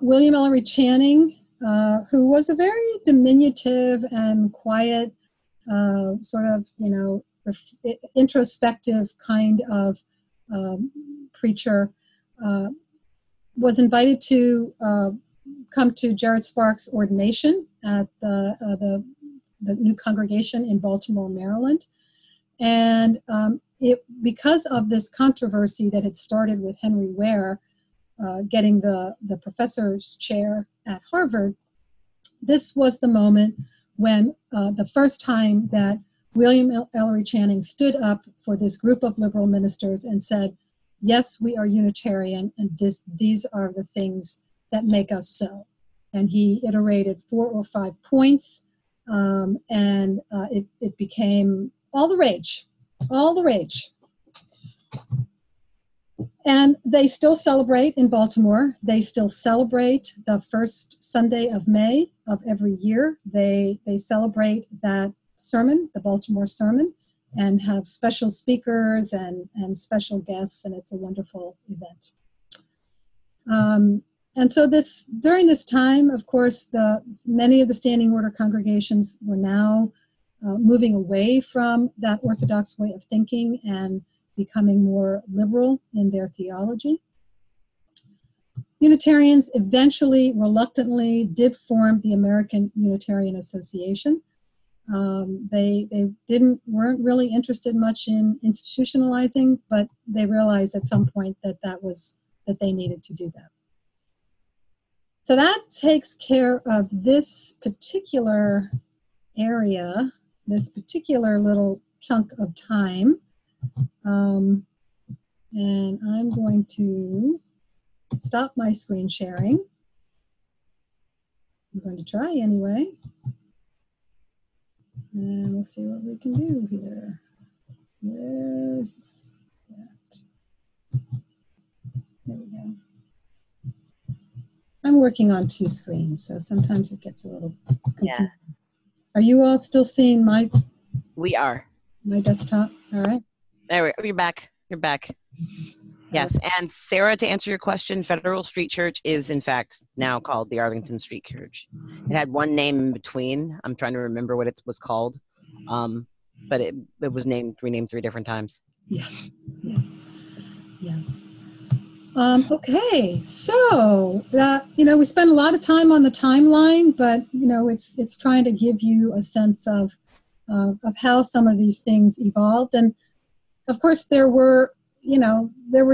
William Ellery Channing, who was a very diminutive and quiet, sort of, introspective kind of preacher, was invited to come to Jared Sparks' ordination at the new congregation in Baltimore, Maryland. And because of this controversy that had started with Henry Ware getting the professor's chair at Harvard, this was the moment when the first time that William Ellery Channing stood up for this group of liberal ministers and said, yes, we are Unitarian, and these are the things that make us so. And he iterated 4 or 5 points, and it became all the rage, all the rage. And they still celebrate in Baltimore. They still celebrate the first Sunday of May of every year. They celebrate that sermon, the Baltimore sermon, and have special speakers and special guests, and it's a wonderful event. And so during this time, of course, many of the standing order congregations were now moving away from that Orthodox way of thinking and becoming more liberal in their theology. Unitarians eventually, reluctantly, did form the American Unitarian Association. They weren't really interested much in institutionalizing, but they realized at some point that they needed to do that. So that takes care of this particular area, this particular little chunk of time. And I'm going to stop my screen sharing. I'm going to try anyway. And we'll see what we can do here. Where is that? There we go. I'm working on 2 screens, so sometimes it gets a little confusing. Yeah. Are you all still seeing my? We are. My desktop. All right. There we go. You're back. You're back. Yes, and Sarah, to answer your question, Federal Street Church is in fact now called the Arlington Street Church. It had one name in between. I'm trying to remember what it was called, but it was renamed 3 different times. Yeah. Yeah. Yes. Okay, so we spend a lot of time on the timeline, but it's trying to give you a sense of how some of these things evolved, and of course there were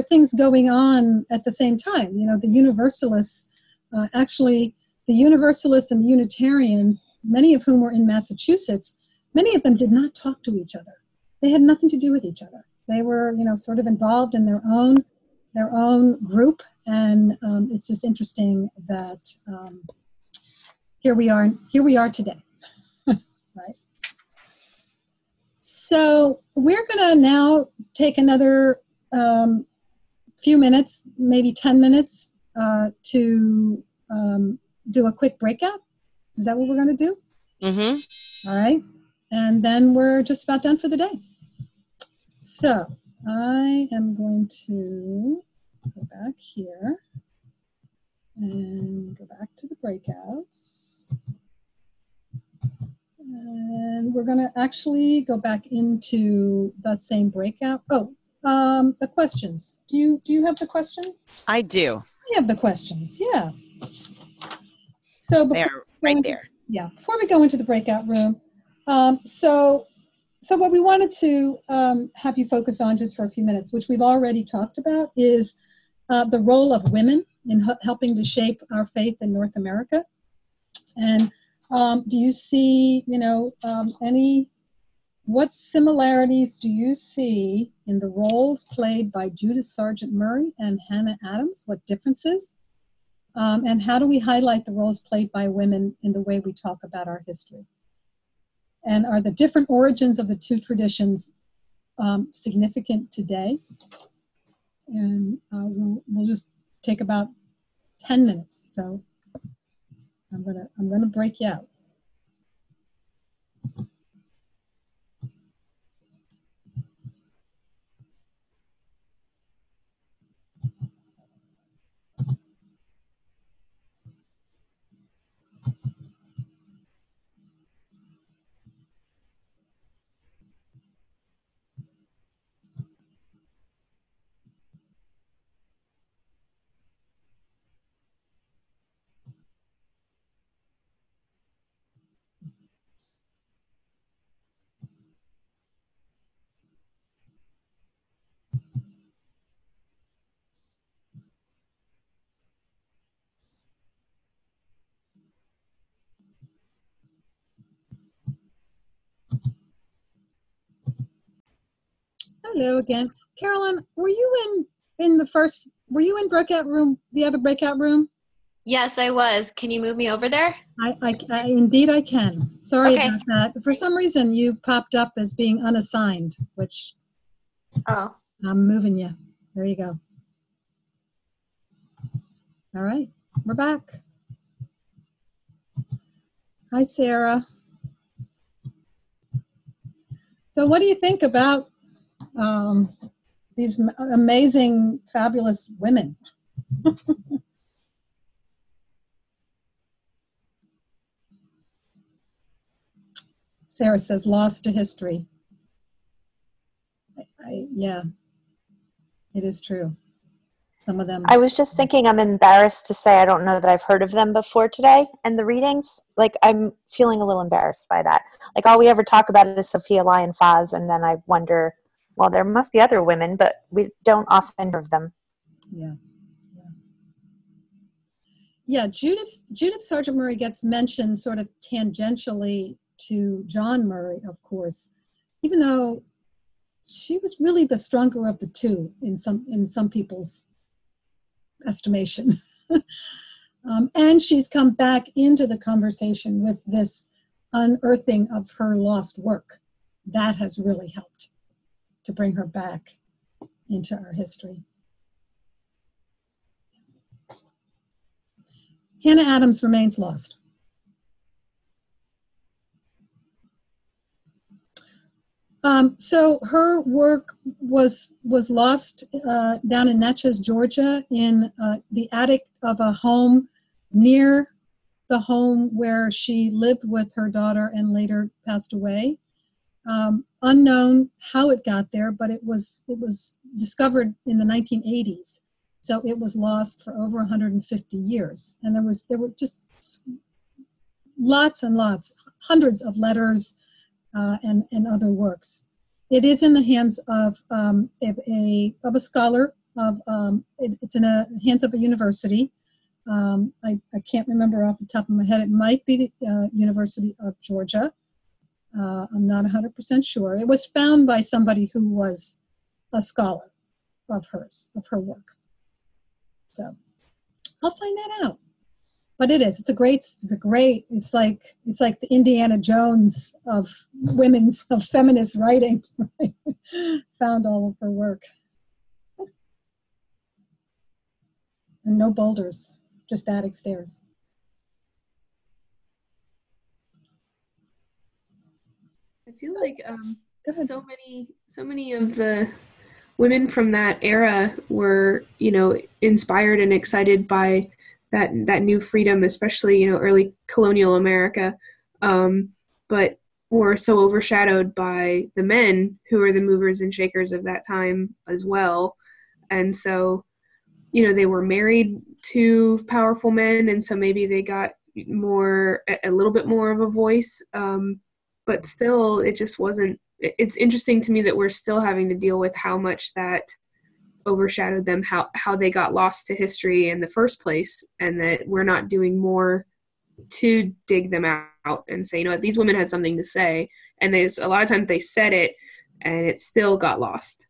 things going on at the same time. The Universalists, the Universalists and the Unitarians, many of whom were in Massachusetts, many of them did not talk to each other. They had nothing to do with each other. They were sort of involved in their own group, and it's just interesting that here we are today. Right. So we're going to now take another few minutes, maybe 10 minutes, to do a quick breakout. Is that what we're going to do? Mm-hmm. All right. And then we're just about done for the day. So I am going to go back here and go back to the breakouts. And we're going to actually go back into that same breakout. Oh, the questions. Do you have the questions? I do. I have the questions, yeah. So they're right there. Yeah, before we go into the breakout room, so what we wanted to have you focus on just for a few minutes, which we've already talked about, is the role of women in helping to shape our faith in North America. And do you see, what similarities do you see in the roles played by Judith Sargent Murray and Hannah Adams? What differences? And how do we highlight the roles played by women in the way we talk about our history? And are the different origins of the 2 traditions significant today? And we'll just take about 10 minutes. So I'm gonna break you out. Hello again. Carolyn, were you in breakout room, the other breakout room? Yes, I was. Can you move me over there? Indeed I can. Sorry about that. For some reason you popped up as being unassigned, which I'm moving you. There you go. All right, we're back. Hi, Sarah. So what do you think about these amazing, fabulous women? Sarah says, lost to history. Yeah, it is true. Some of them. I was just thinking I'm embarrassed to say I don't know that I've heard of them before today and the readings. Like, I'm feeling a little embarrassed by that. Like, all we ever talk about is Sophia Lyon Faz, and then I wonder, well, there must be other women, but we don't often hear of them. Yeah. Yeah, Judith Sargent Murray gets mentioned sort of tangentially to John Murray, of course, even though she was really the stronger of the two in some people's estimation. And she's come back into the conversation with this unearthing of her lost work. That has really helped to bring her back into our history. Hannah Adams remains lost. So her work was lost down in Natchez, Georgia, in the attic of a home near the home where she lived with her daughter and later passed away. Unknown how it got there, but it was discovered in the 1980s. So it was lost for over 150 years, and there were just lots and lots, hundreds of letters. And other works. It is in the hands of a scholar. It's in the hands of a university. I can't remember off the top of my head. It might be the University of Georgia. I'm not 100% sure. It was found by somebody who was a scholar of hers, of her work. So I'll find that out. But it's like the Indiana Jones of feminist writing, right? Found all of her work. And no boulders, just attic stairs. I feel like so many of the women from that era were, inspired and excited by that new freedom, especially, early colonial America, but were so overshadowed by the men who were the movers and shakers of that time as well. And so, they were married to powerful men, and so maybe they got a little bit more of a voice, but still, it just wasn't. It's interesting to me that we're still having to deal with how much that overshadowed them, how they got lost to history in the first place, and that we're not doing more to dig them out and say, these women had something to say, and there's a lot of times they said it and it still got lost.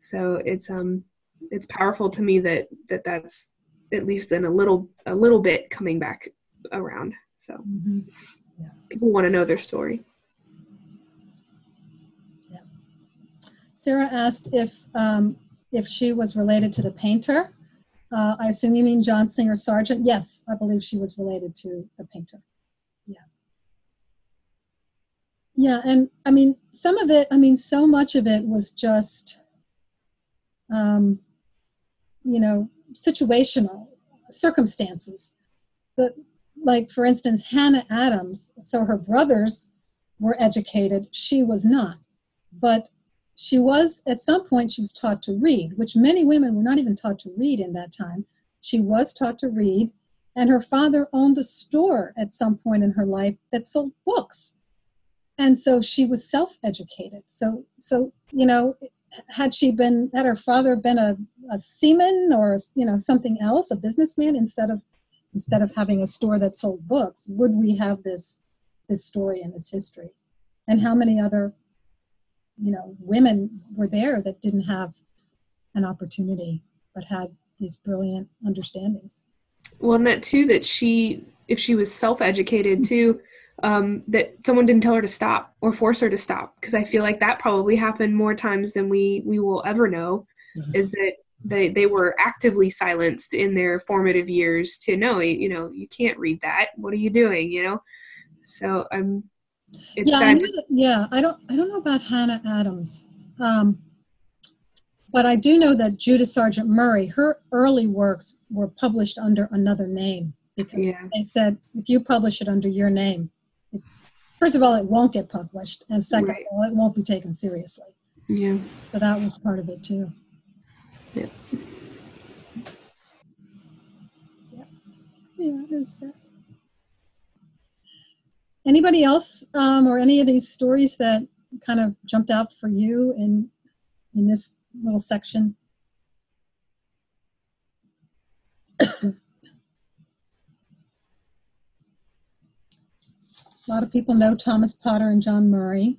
So it's powerful to me that's at least in a little bit coming back around. So people want to know their story. Yeah. Sarah asked if she was related to the painter. I assume you mean John Singer Sargent. Yes, I believe she was related to the painter. Yeah. Yeah, and some of it, so much of it was just, situational circumstances. Like, for instance, Hannah Adams, so her brothers were educated, she was not. But she was, at some point, she was taught to read, which many women were not even taught to read in that time. She was taught to read, and her father owned a store at some point in her life that sold books. And so she was self-educated. So had her father been a seaman or, something else, a businessman, instead of having a store that sold books, would we have this story and this history? And how many other women were there that didn't have an opportunity but had these brilliant understandings? Well, and that too, that if she was self-educated too, that someone didn't tell her to stop or force her to stop, because I feel like that probably happened more times than we will ever know. Mm-hmm. Is that they were actively silenced in their formative years to know, you can't read that. What are you doing? So it's Yeah, sad. I don't know about Hannah Adams, but I do know that Judith Sargent Murray, her early works were published under another name, because they said if you publish it under your name, first of all, it won't get published, and second of all, it won't be taken seriously. Yeah. So that was part of it too. Yeah. Yeah, it is sad. Anybody else, or any of these stories that kind of jumped out for you in this little section? A lot of people know Thomas Potter and John Murray.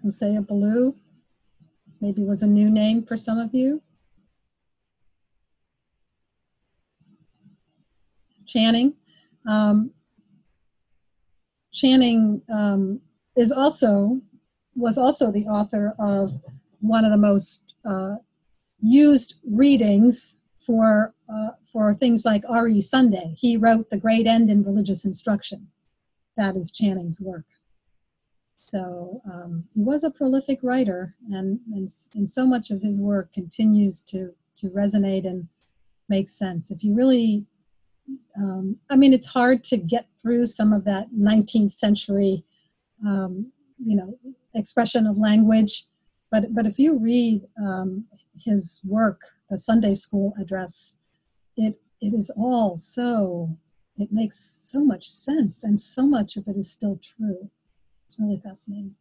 Hosea Ballou maybe was a new name for some of you. Channing. Channing was also the author of one of the most used readings for things like R.E. Sunday. He wrote The Great End in Religious Instruction. That is Channing's work. So he was a prolific writer, and so much of his work continues to resonate and make sense. If you really, it's hard to get through some of that 19th century, expression of language, but if you read his work, the Sunday School Address, it is all it makes so much sense, and so much of it is still true. It's really fascinating.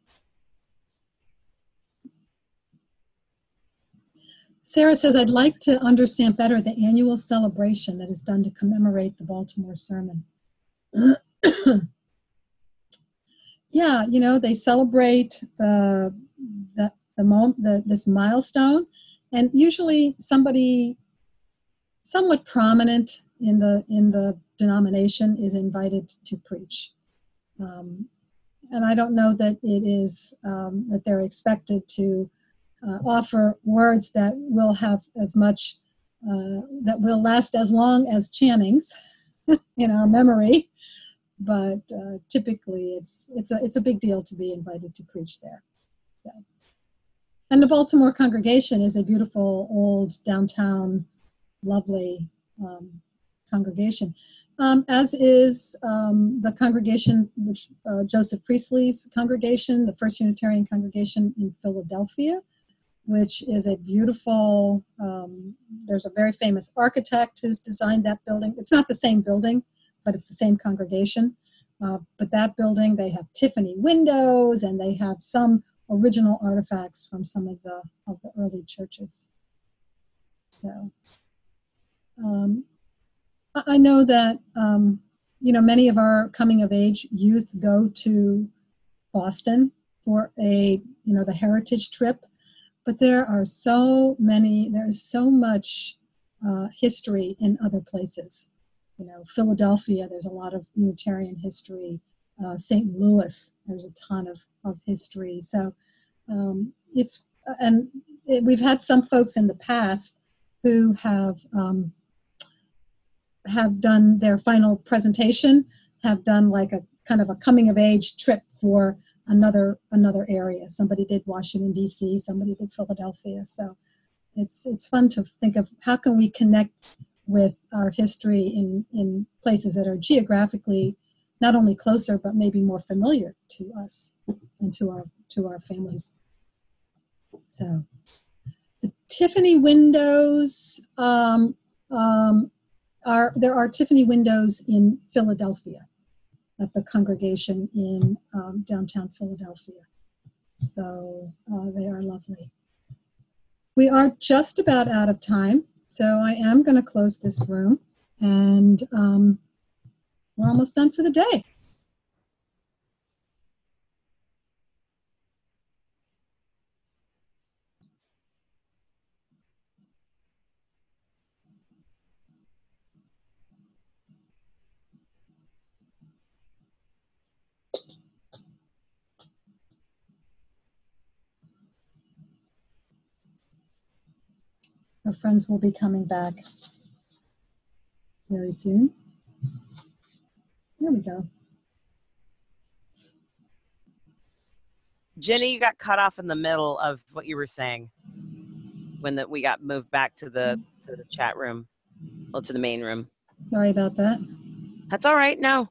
Sarah says, I'd like to understand better the annual celebration that is done to commemorate the Baltimore sermon. Yeah, they celebrate this milestone, and usually somebody somewhat prominent in the denomination is invited to preach. And I don't know that it is that they're expected to offer words that will have as much, that will last as long as Channing's in our memory. But typically, it's a big deal to be invited to preach there. So. And the Baltimore congregation is a beautiful old downtown, lovely congregation, as is the congregation, which Joseph Priestley's congregation, the First Unitarian Congregation in Philadelphia, which is a beautiful. There's a very famous architect who's designed that building. It's not the same building, but it's the same congregation. But that building, they have Tiffany windows, and they have some original artifacts from some of the early churches. So I know that many of our coming of age youth go to Boston for the heritage trip, but there's so much history in other places. Philadelphia, there's a lot of Unitarian history. St. Louis, there's a ton of history. So we've had some folks in the past who have done their final presentation, have done like a kind of a coming of age trip for another area. Somebody did Washington, D.C., somebody did Philadelphia. So it's fun to think of how can we connect with our history in places that are geographically not only closer, but maybe more familiar to us and to our families. So the Tiffany windows, there are Tiffany windows in Philadelphia at the congregation in downtown Philadelphia. So they are lovely. We are just about out of time, so I am going to close this room, and we're almost done for the day. our friends will be coming back very soon. There we go. Jenny, you got cut off in the middle of what you were saying when we got moved back to the chat room, well, to the main room. Sorry about that. That's all right. No,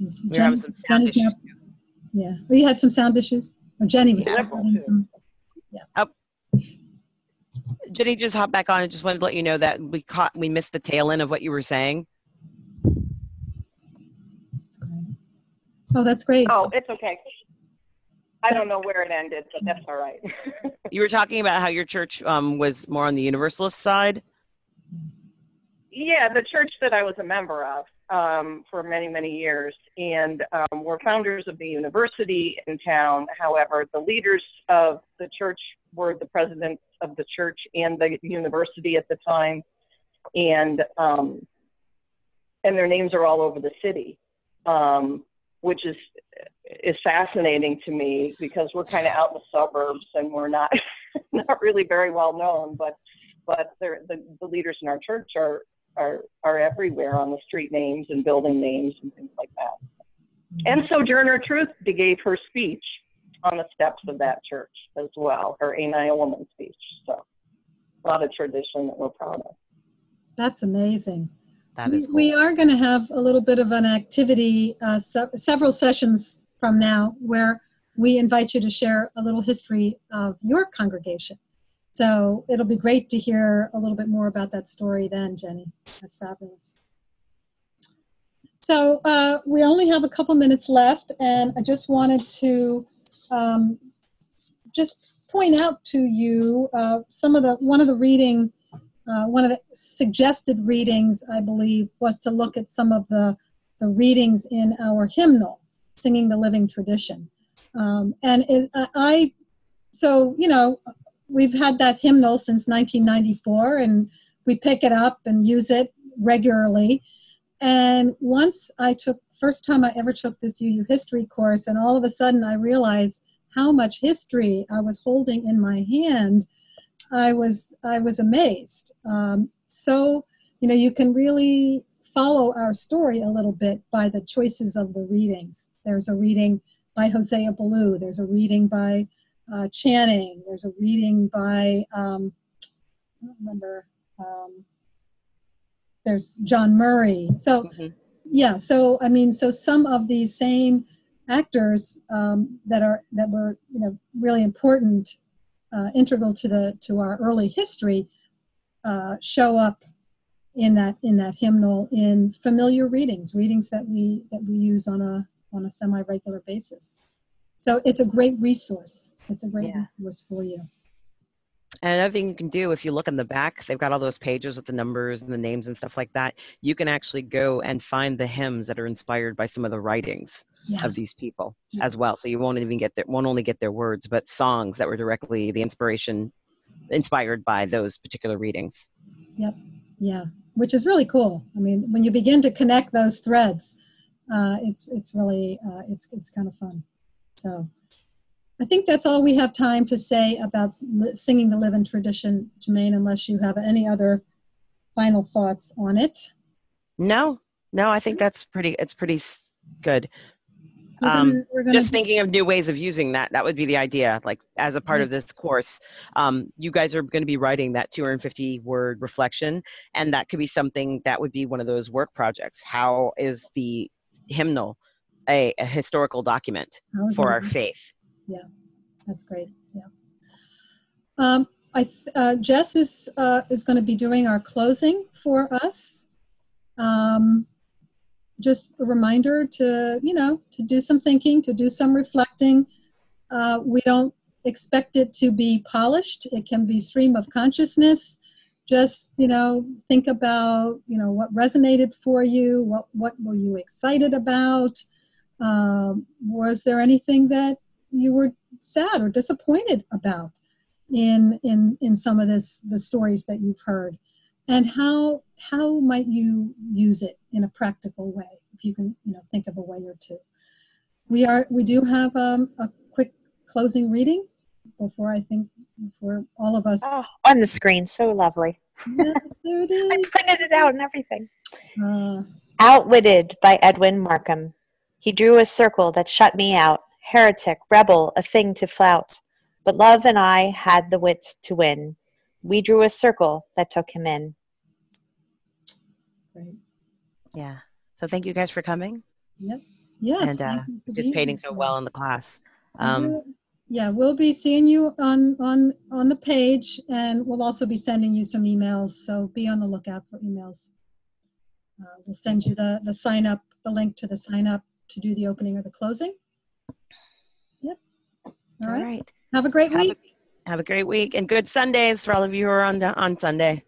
we're having some sound Jenny's issues. Yeah, we had some sound issues. Or Jenny was having some. Yeah. Oh, Jenny, just hop back on. I just wanted to let you know that we missed the tail end of what you were saying. That's great. Oh, that's great. Oh, it's okay. I don't know where it ended, but that's all right. You were talking about how your church was more on the Universalist side. Yeah, the church that I was a member of for many, many years, and we're founders of the university in town. However, the leaders of the church were the presidents of the church and the university at the time, and their names are all over the city, which is fascinating to me because we're kind of out in the suburbs and we're not not really very well known, but the leaders in our church are everywhere on the street names and building names and things like that. And Sojourner Truth gave her speech on the steps of that church as well, her A Woman speech. So a lot of tradition that we're proud of. That's amazing. That is cool. We are going to have a little bit of an activity, several sessions from now, where we invite you to share a little history of your congregation. So it'll be great to hear a little bit more about that story then, Jenny. That's fabulous. So we only have a couple minutes left, and I just wanted to just point out to you one of the suggested readings, I believe, was to look at some of the readings in our hymnal, Singing the Living Tradition. So, you know, we've had that hymnal since 1994, and we pick it up and use it regularly. And first time I ever took this UU history course, and all of a sudden I realized how much history I was holding in my hand. I was amazed. So, you know, you can really follow our story a little bit by the choices of the readings. There's a reading by Hosea Ballou. There's a reading by Channing. There's a reading by, I don't remember, there's John Murray. So, yeah, so, I mean, so some of these same actors that were, you know, really important, integral to our early history, show up in that hymnal in familiar readings that we use on a semi-regular basis. So it's a great resource. It's a great resource for you. And another thing you can do, if you look in the back, they've got all those pages with the numbers and the names and stuff like that. You can actually go and find the hymns that are inspired by some of the writings of these people as well. So you won't only get their words, but songs that were directly the inspired by those particular readings. Yep. Yeah. Which is really cool. I mean, when you begin to connect those threads, it's really it's kind of fun. So I think that's all we have time to say about Singing the Living Tradition, Jermaine, unless you have any other final thoughts on it. No, I think it's pretty good. Just thinking of new ways of using that would be the idea, like as a part of this course. You guys are going to be writing that 250-word reflection, and that could be something that would be one of those work projects. How is the hymnal a historical document for our faith? Yeah, that's great. Yeah. Jess is going to be doing our closing for us. Just a reminder to do some thinking, to do some reflecting. We don't expect it to be polished. It can be stream of consciousness. Just, think about, what resonated for you, what were you excited about? Was there anything that you were sad or disappointed about in some of the stories that you've heard? And how might you use it in a practical way, if you can think of a way or two. We do have a quick closing reading before, I think, for all of us. Oh, on the screen, so lovely. Yes, there it is. I printed it out and everything. Uh, Outwitted by Edwin Markham. He drew a circle that shut me out. Heretic, rebel, a thing to flout. But love and I had the wit to win. We drew a circle that took him in. great. Yeah. So thank you guys for coming Yep. Yes. and Thank you for being participating here so today. well in the class. Yeah, we'll be seeing you on the page, and we'll also be sending you some emails. So be on the lookout for emails. We'll send you the sign up, the link to the sign up to do the opening or the closing. Yep. All right. Have a great week. Have a great week and good Sundays for all of you who are on Sunday.